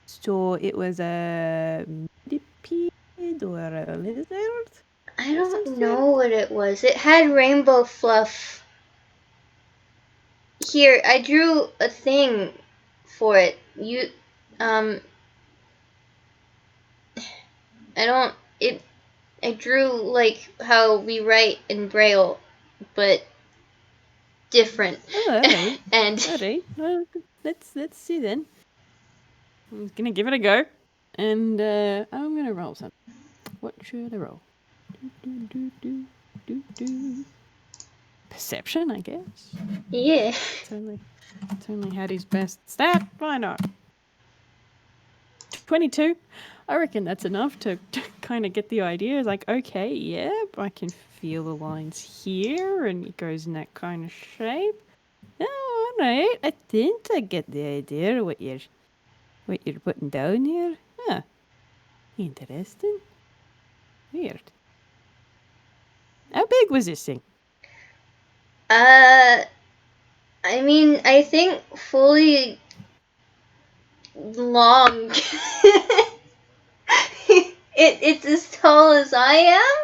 So it was a millipede or a lizard? I don't know what it was. It had rainbow fluff. Here, I drew a thing for it. I drew, like, how we write in Braille, but different. Oh, alright. And... Alright. Well, let's see then. I'm gonna give it a go. And I'm gonna roll something. What should I roll? Perception, I guess. Yeah. It's only Haddy's best stat. Why not? 22. I reckon that's enough to kind of get the idea. It's like, okay, yeah, I can feel the lines here, and it goes in that kind of shape. Oh, alright. I think I get the idea of what you're putting down here. Huh. Interesting. Weird. How big was this thing? I mean, I think fully long. It's as tall as I am,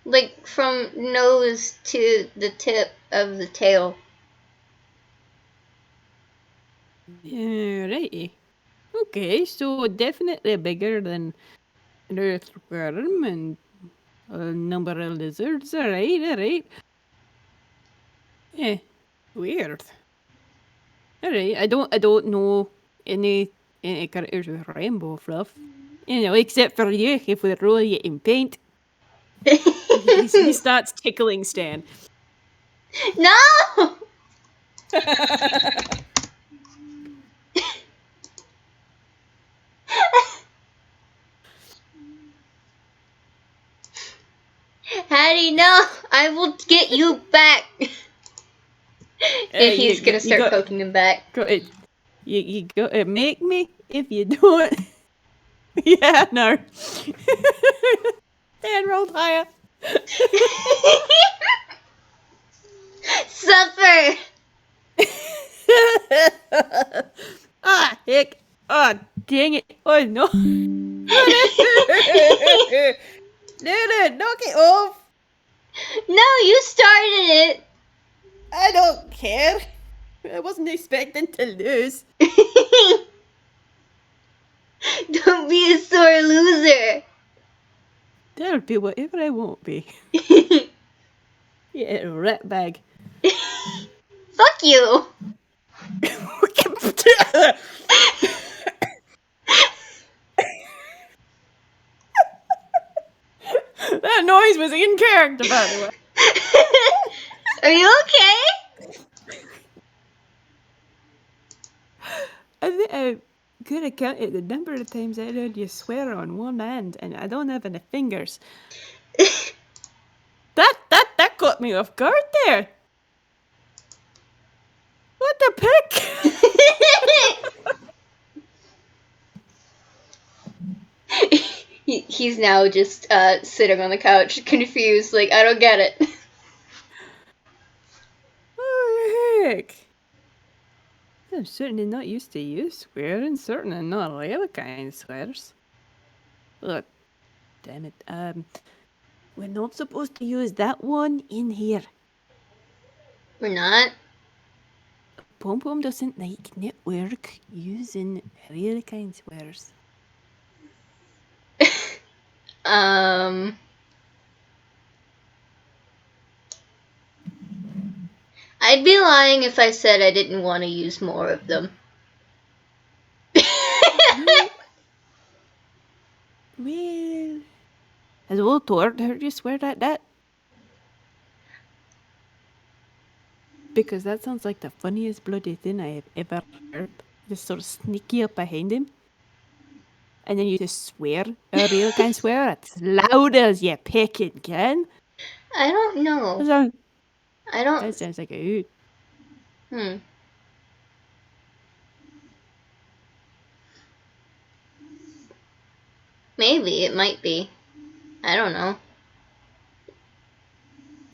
like from nose to the tip of the tail. Righty. Okay, so definitely bigger than an earthworm and a number of lizards. Alright. Yeah, weird. Alright, I don't know any characters with rainbow fluff. You know, except for you, if we roll you in paint. He starts tickling Stan. No! Haddy, no! I will get you back! And he's gonna start poking him back. Go ahead. You gotta make me if you don't. Yeah, no. Dan rolled higher. Suffer! Ah, heck. Oh, dang it. Oh, no. No, knock it off. No, you started it! I don't care. I wasn't expecting to lose. Don't be a sore loser! That'll be whatever I won't be. Yeah, rat bag. Fuck you! That noise was in character, by the way. Are you okay? I think I could have counted the number of times I heard you swear on one hand, and I don't have any fingers. That caught me off guard there. What the pick? He's now just sitting on the couch, confused, like, I don't get it. Oh, heck. I'm certainly not used to you swearing, certainly not all the other kind of swears. Look, damn it. We're not supposed to use that one in here. We're not? Pom Pom doesn't like network using real kind swears. I'd be lying if I said I didn't want to use more of them. Well, has old Tort heard you swear like that? Because that sounds like the funniest bloody thing I have ever heard. Just sort of sneaky up behind him. And then you just swear, a real kind swear, as loud as you picking can. I don't know. That sounds like a hoot. Maybe, it might be. I don't know.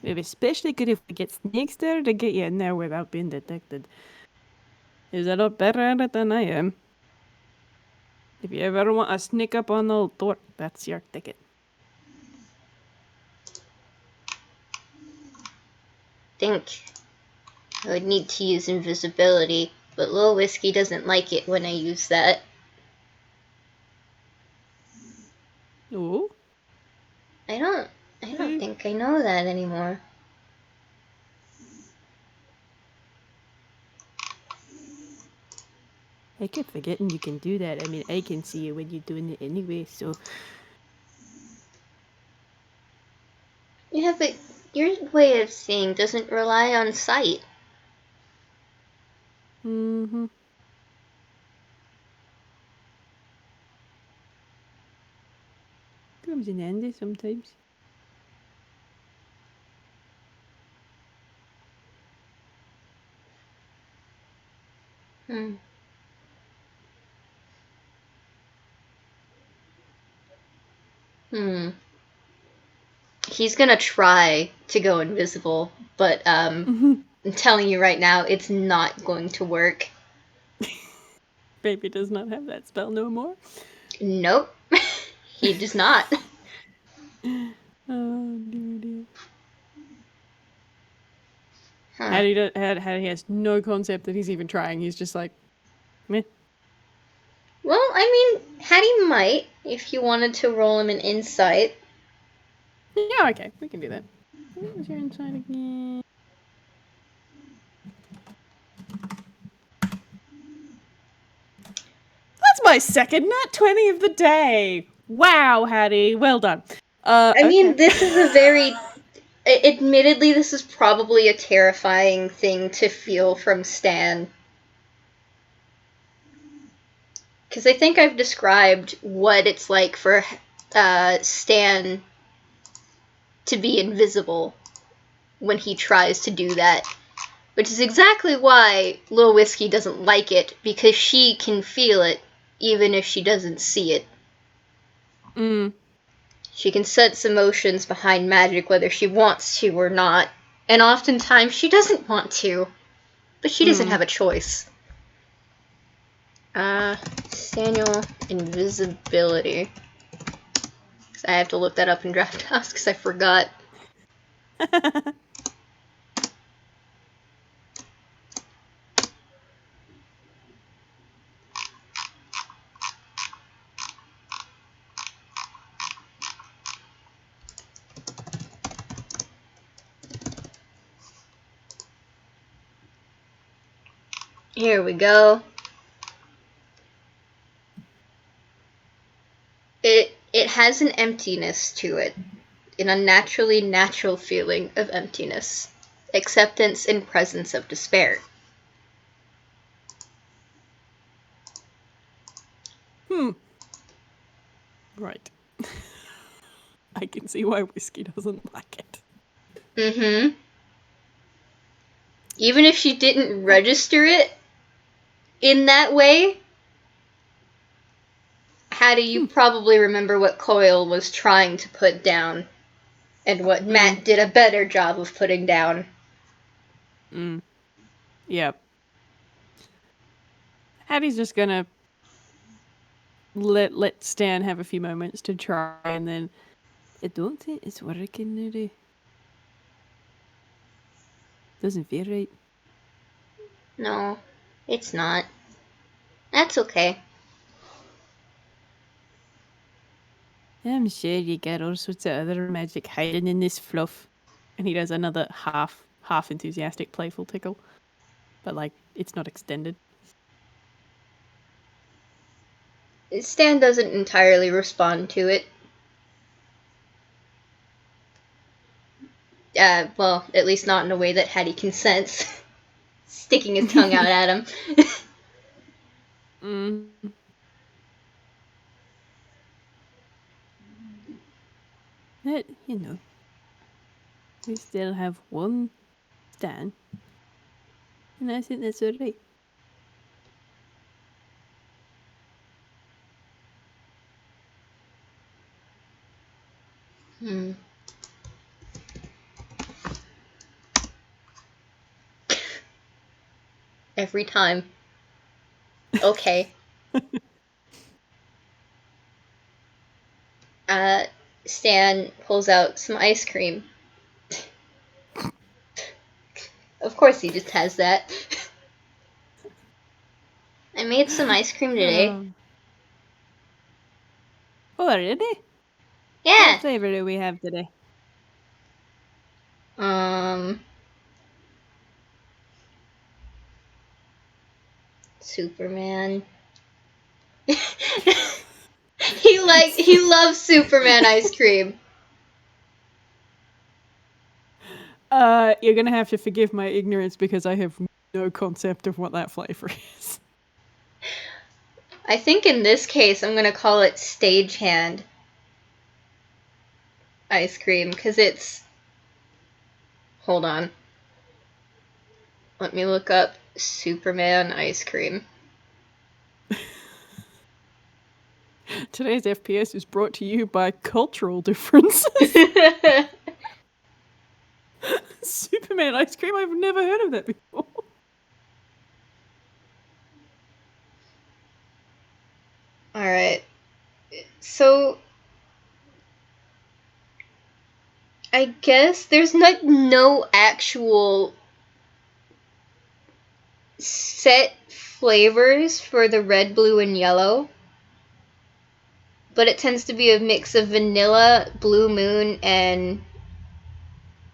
It'd be especially good if we get snakes there to get you in there without being detected. He's a lot better at it than I am. If you ever want to sneak up on old Tort, that's your ticket. Think I would need to use invisibility, but Lil Whiskey doesn't like it when I use that. Oh? I don't think I know that anymore. I keep forgetting you can do that. I mean, I can see you when you're doing it anyway, so... Yeah, but your way of seeing doesn't rely on sight. Mm-hmm. Comes in handy sometimes. He's gonna try to go invisible, but I'm telling you right now, it's not going to work. Baby does not have that spell no more. Nope. He does not. Oh, dear. Huh. Haddy has no concept that he's even trying. He's just like, meh. Well, I mean, Haddy might, if you wanted to roll him an insight. Yeah, okay, we can do that. What was your insight again? That's my second nat 20 of the day. Wow, Haddy, well done. I mean, this is a very... Admittedly, this is probably a terrifying thing to feel from Stan. Because I think I've described what it's like for Stan to be invisible when he tries to do that. Which is exactly why Lil Whiskey doesn't like it, because she can feel it, even if she doesn't see it. She can sense emotions behind magic whether she wants to or not, and oftentimes she doesn't want to, but she doesn't have a choice. Staniel invisibility. I have to look that up in Draft House because I forgot. Here we go. It has an emptiness to it. An unnaturally natural feeling of emptiness. Acceptance in presence of despair. Right. I can see why Whiskey doesn't like it. Even if she didn't register it in that way, Haddy, you probably remember what Coyle was trying to put down, and what Matt did a better job of putting down. Yep. Haddy's just gonna let Stan have a few moments to try, and then I don't think it's working, Nudie. Doesn't feel right. No, it's not. That's okay. I'm sure you get all sorts of other magic hiding in this fluff. And he does another half enthusiastic, playful tickle. But, like, it's not extended. Stan doesn't entirely respond to it. Well, at least not in a way that Haddy can sense. Sticking his tongue out at him. But, you know, we still have one Stan. And I think that's alright. Every time. Okay. Stan pulls out some ice cream. Of course he just has that. I made some ice cream today. Oh, really? Yeah. What flavor do we have today? Superman. he loves Superman ice cream. You're gonna have to forgive my ignorance because I have no concept of what that flavor is. I think in this case I'm gonna call it Stagehand ice cream because it's. Hold on. Let me look up Superman ice cream. Today's FPS is brought to you by cultural differences. Superman ice cream? I've never heard of that before. Alright. So, I guess there's no actual set flavors for the red, blue, and yellow. But it tends to be a mix of vanilla, blue moon, and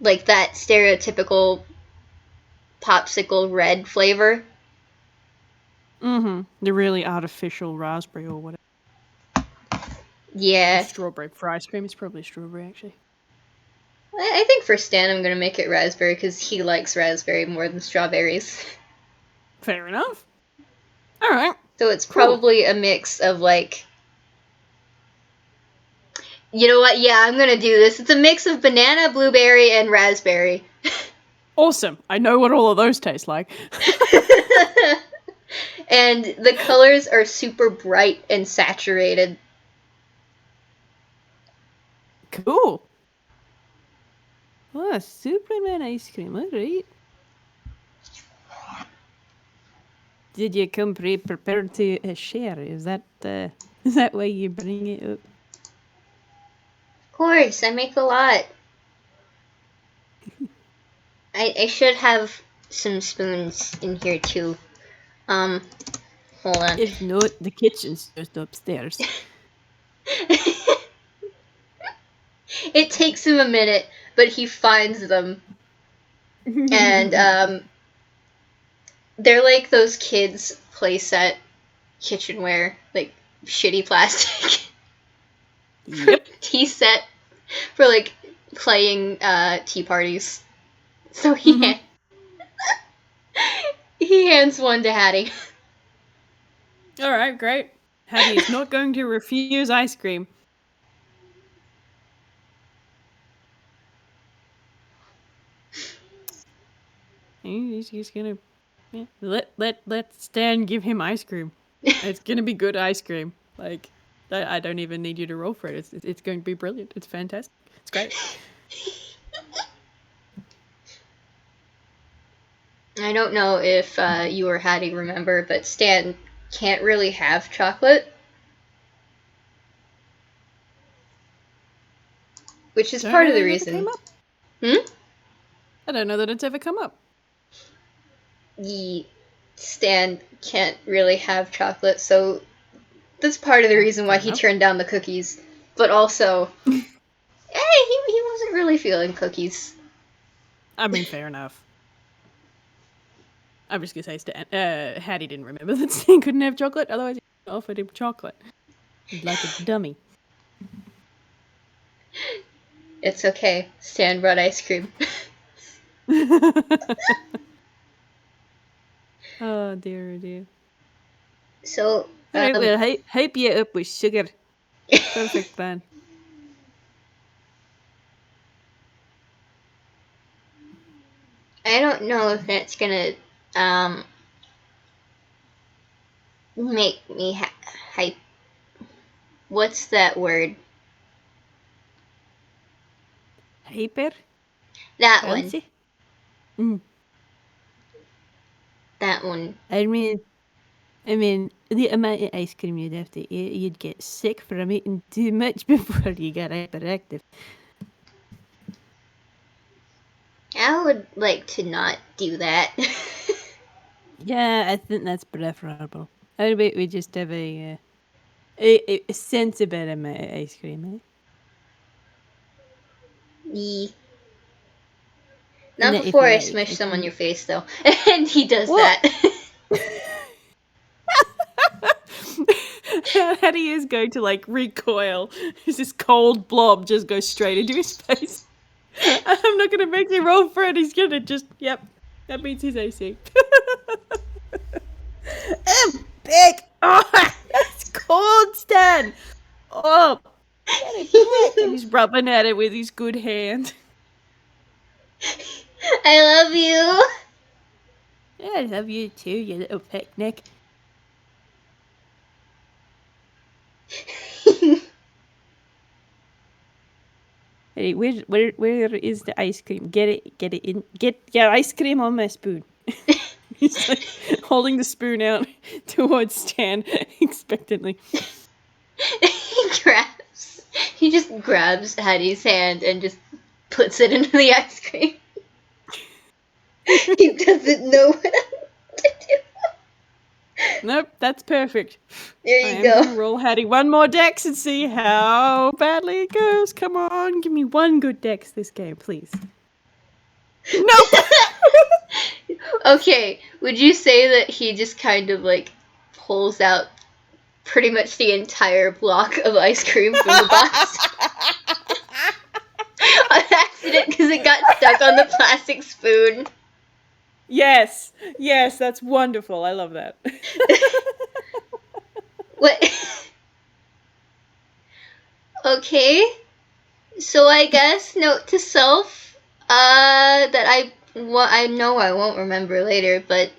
like that stereotypical popsicle red flavor. The really artificial raspberry or whatever. Yeah. Strawberry for ice cream. It's probably strawberry, actually. I think for Stan I'm going to make it raspberry because he likes raspberry more than strawberries. Fair enough. Alright. So it's probably a mix of like... You know what? Yeah, I'm going to do this. It's a mix of banana, blueberry, and raspberry. Awesome. I know what all of those taste like. And the colors are super bright and saturated. Cool. Oh, Superman ice cream. All right. Did you come prepared to share? Is that why you bring it up? Of course, I make a lot. I should have some spoons in here too. Hold on. If not, the kitchen's just upstairs. It takes him a minute, but he finds them. And they're like those kids' playset kitchenware, like shitty plastic. Yep. Tea set for like playing tea parties. So he he hands one to Haddy. All right, great. Haddy is not going to refuse ice cream. He's gonna let Stan give him ice cream. It's gonna be good ice cream. Like I don't even need you to roll for it. It's going to be brilliant. It's fantastic. It's great. I don't know if you or Haddy remember, but Stan can't really have chocolate. Which is part of the reason. I don't know that it's ever come up. Stan can't really have chocolate, so that's part of the reason why he turned down the cookies. But also, he wasn't really feeling cookies. I mean, fair enough. I'm just gonna say Haddy didn't remember that Stan couldn't have chocolate, otherwise he offered him chocolate. He's like a dummy. It's okay. Stan brought ice cream. Oh dear, oh dear. So, alright, we'll hype you up with sugar. Perfect plan. I don't know if that's gonna make me hype. What's that word? Hyper? That Fancy? one. That one. I mean, the amount of ice cream you'd have to eat, you'd get sick from eating too much before you got hyperactive. I would like to not do that. Yeah, I think that's preferable. How about we just have a sensible amount of ice cream, Yeah. Not before I smash some on your face, though. And he does that. Haddy is going to like recoil as this cold blob just goes straight into his face. I'm not gonna make you roll for it. He's gonna just that beats his AC. Big. Oh, that's cold, Stan. Oh, and he's rubbing at it with his good hand. I love you. Yeah, I love you too, you little picnic. Hey, where is the ice cream? Get it in. Get ice cream on my spoon. He's like holding the spoon out towards Stan expectantly. He just grabs Haddy's hand and just puts it into the ice cream. He doesn't know what to do. Nope, that's perfect. There you go. I'm gonna roll Haddy one more dex and see how badly it goes. Come on, give me one good dex this game, please. Nope! Okay, would you say that he just kind of like pulls out pretty much the entire block of ice cream from the box? On accident because it got stuck on the plastic spoon. Yes, that's wonderful. I love that. What? Okay. So I guess note to self, that I Well, I know I won't remember later, but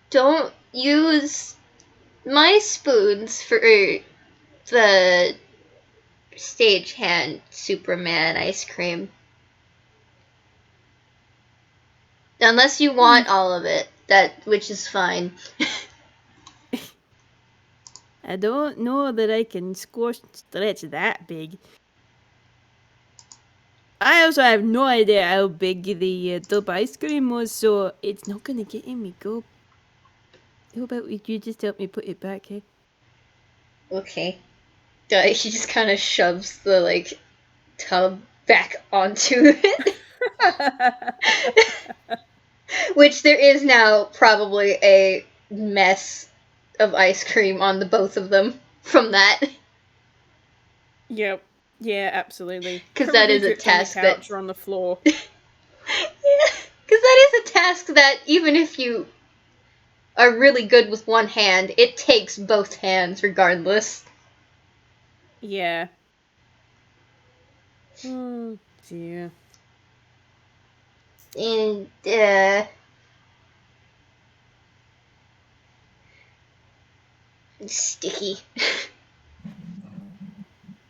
don't use my spoons for the Stagehand Superman ice cream. Unless you want all of it, which is fine. I don't know that I can stretch that big. I also have no idea how big the tub ice cream was, so it's not gonna get in me go. How about you just help me put it back, hey? Okay. He just kind of shoves the, tub back onto it. Which there is now probably a mess of ice cream on the both of them from that. Yep. Yeah, absolutely. Because that is a task on the couch or on the floor. Yeah, because that is a task that even if you are really good with one hand, it takes both hands regardless. Yeah. Oh dear. And sticky.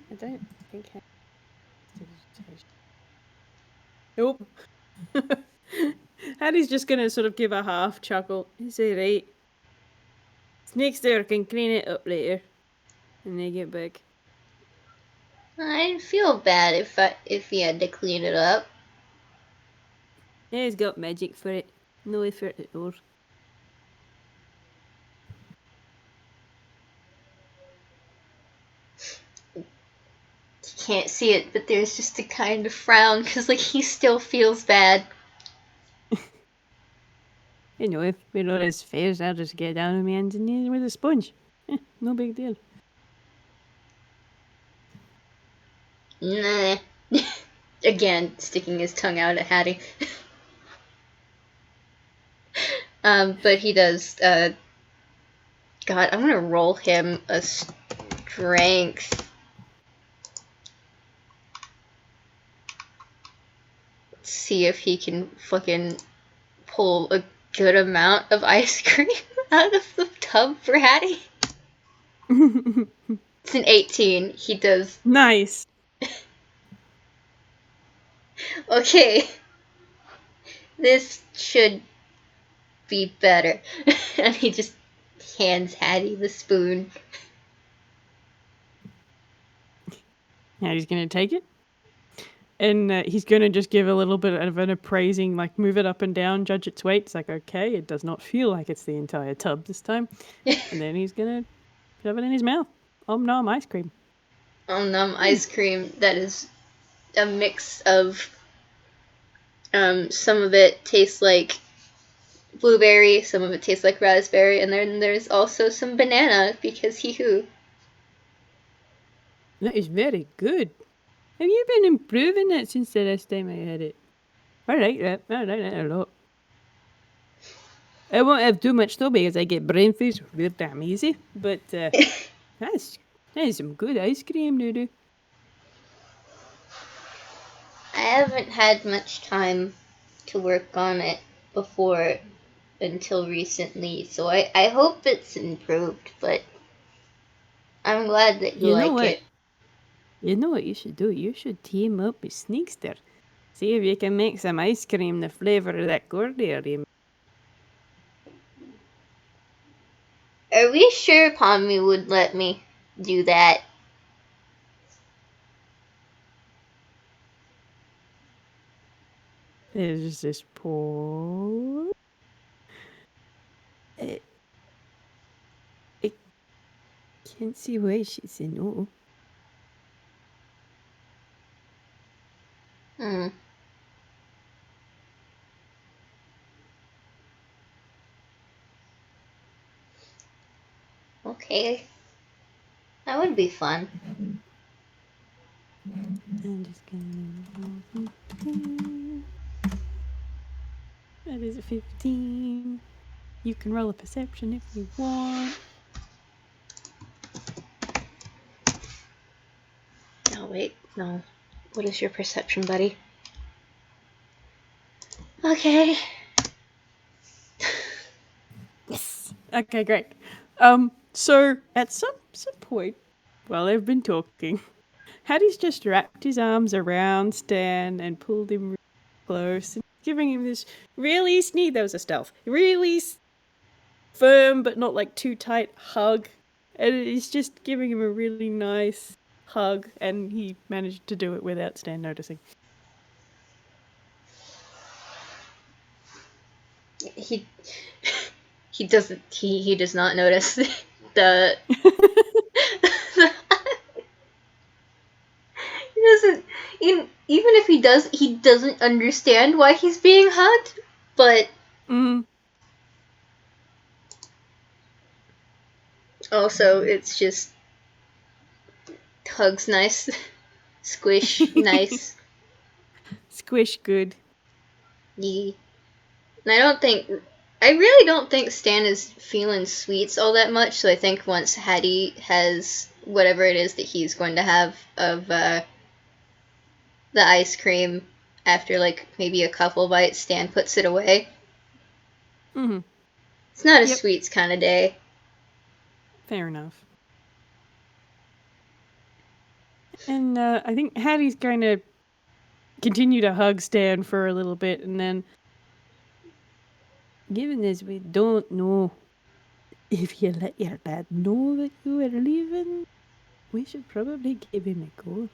I don't think I... Nope. Haddy's just gonna sort of give a half chuckle. Is it right? Snake's there can clean it up later. And they get back. I'd feel bad if he had to clean it up. Yeah, he's got magic for it. No effort at all. You can't see it, but there's just a kind of frown because he still feels bad. You know, if we're on his face, I'll just get down on my hands and knees with a sponge. No big deal. Nah. Again, sticking his tongue out at Haddy. But he does, God, I'm gonna roll him a strength. See if he can fucking pull a good amount of ice cream out of the tub for Haddy. It's an 18. He does. Nice. Okay. This should be better. And he just hands Haddy the spoon. Now he's gonna take it. And he's gonna just give a little bit of an appraising, move it up and down, judge its weight. It's okay, it does not feel like it's the entire tub this time. And then he's gonna shove it in his mouth. Om nom ice cream. Om nom ice cream that is a mix of some of it tastes like blueberry, some of it tastes like raspberry, and then there's also some banana because hee-hoo. That is very good. Have you been improving it since the last time I had it? I like that. I like that a lot. I won't have too much though because I get brain freeze real damn easy. But that is some good ice cream, Nudu. I haven't had much time to work on it before until recently, so I hope it's improved, but I'm glad that you like it. You know what you should do? You should team up with Sneakster. See if you can make some ice cream the flavour of that Gordium. Are we sure Pommy would let me do that? There's this poor... I can't see why she said no. Okay. That would be fun. I'm just gonna... That is a 15. You can roll a perception if you want. Oh, wait. No. What is your perception, buddy? Okay. Yes. Okay, great. So at some point, while they've been talking, Haddy's just wrapped his arms around Stan and pulled him really close and giving him this really that was a stealth, really firm but not like too tight hug. And he's just giving him a really nice hug, and he managed to do it without Stan noticing. He doesn't. He does not notice the. He doesn't. Even if he does, he doesn't understand why he's being hugged. But also, it's just hugs nice, squish nice, squish good. Yeah. And I really don't think Stan is feeling sweets all that much, so I think once Haddy has whatever it is that he's going to have of the ice cream, after like maybe a couple bites, Stan puts it away. Mm-hmm. It's not a sweets kind of day. Fair enough. And I think Haddy's going to continue to hug Stan for a little bit, and then, given this, we don't know if you let your dad know that you were leaving, we should probably give him a call.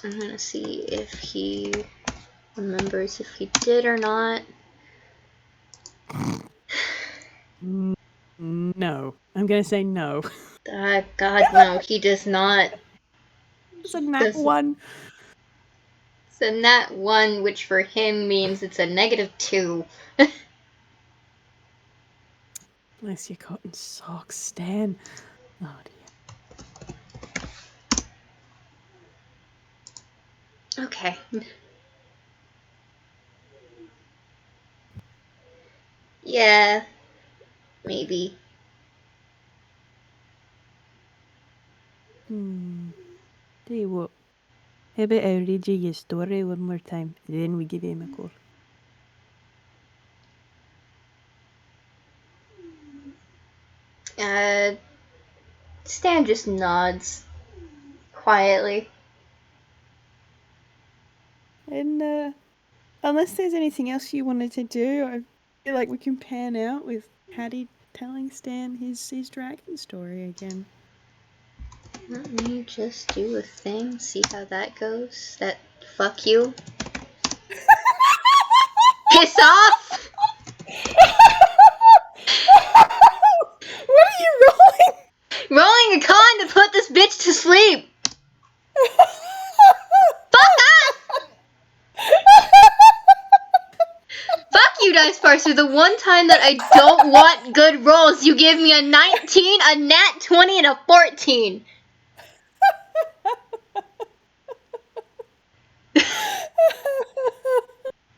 I'm gonna see if he remembers if he did or not. No. I'm gonna say no. God, no, he does not. It's a nat 1. It's a nat 1, which for him means it's a -2. Bless your cotton socks, Stan. Oh dear. Okay. Yeah. Maybe. Tell you what. How about I read you your story one more time, and then we give him a call. Stan just nods quietly. And unless there's anything else you wanted to do, I feel like we can pan out with Haddy telling Stan his dragon story again. Let me just do a thing, see how that goes. That fuck you. Piss off! What are you rolling? Rolling a con to put this bitch to sleep! Fuck off! Fuck you, Dice Parser. The one time that I don't want good rolls, you give me a 19, a nat 20, and a 14.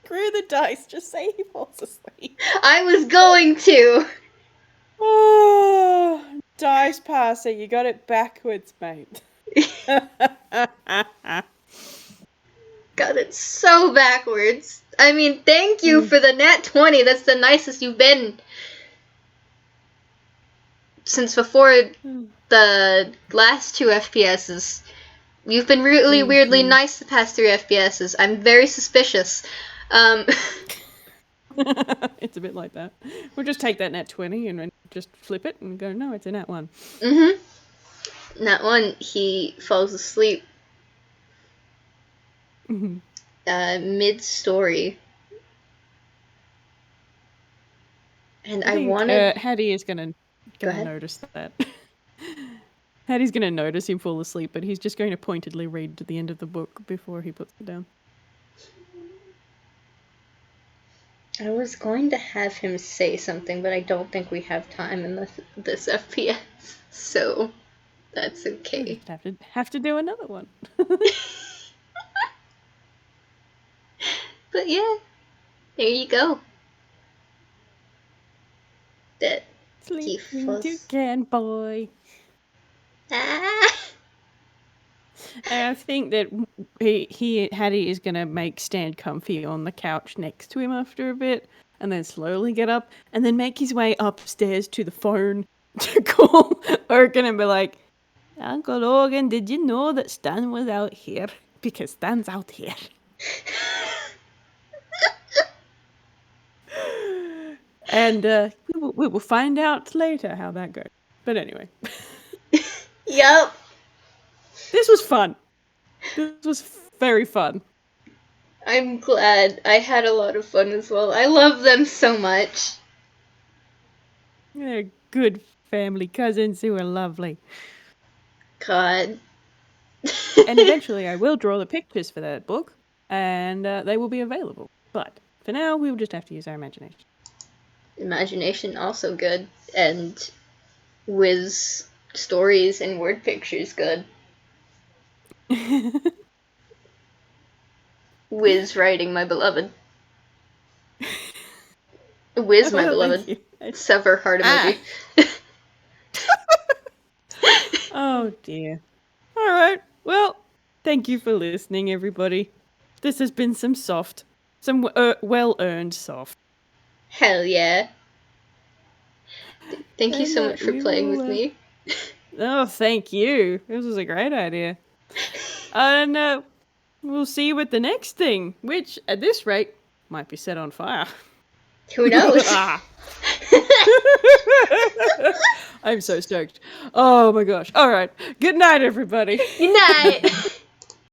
Screw the dice, just say he falls asleep. I was going to. Oh, dice passer, you got it backwards, mate. Got it so backwards. I mean, thank you for the nat 20. That's the nicest you've been since before the last 2 FPSs. You've been really weirdly nice the past 3 FPSs. I'm very suspicious. It's a bit like that. We'll just take that nat 20 and just flip it and go, no, it's a nat 1. Mm-hmm. Nat 1, he falls asleep. Mid-story. And I wanted... Haddy is gonna notice that. Haddy's gonna notice him fall asleep, but he's just going to pointedly read to the end of the book before he puts it down. I was going to have him say something, but I don't think we have time in this FPS, so that's okay. Have to do another one. But yeah, there you go. That Sleeping Tiefus. toucan boy. Ah. And I think that Haddy is going to make Stan comfy on the couch next to him after a bit, and then slowly get up, and then make his way upstairs to the phone to call Organ and be like, Uncle Organ, did you know that Stan was out here? Because Stan's out here. And we will find out later how that goes. But anyway. Yep. This was fun. This was very fun. I'm glad. I had a lot of fun as well. I love them so much. They're good family cousins who are lovely. God. And eventually I will draw the pictures for that book, and they will be available. But for now, we will just have to use our imagination. Imagination also good, and Whis stories and word pictures good. Whis writing my beloved. Whis my beloved. Sever heart emoji. Oh dear. Alright, well, thank you for listening, everybody. This has been some well-earned soft. Hell yeah. Thank you so much for playing with me. Oh, thank you. This was a great idea. And we'll see you at the next thing, which, at this rate, might be set on fire. Who knows? I'm so stoked. Oh my gosh. All right. Good night, everybody. Good night.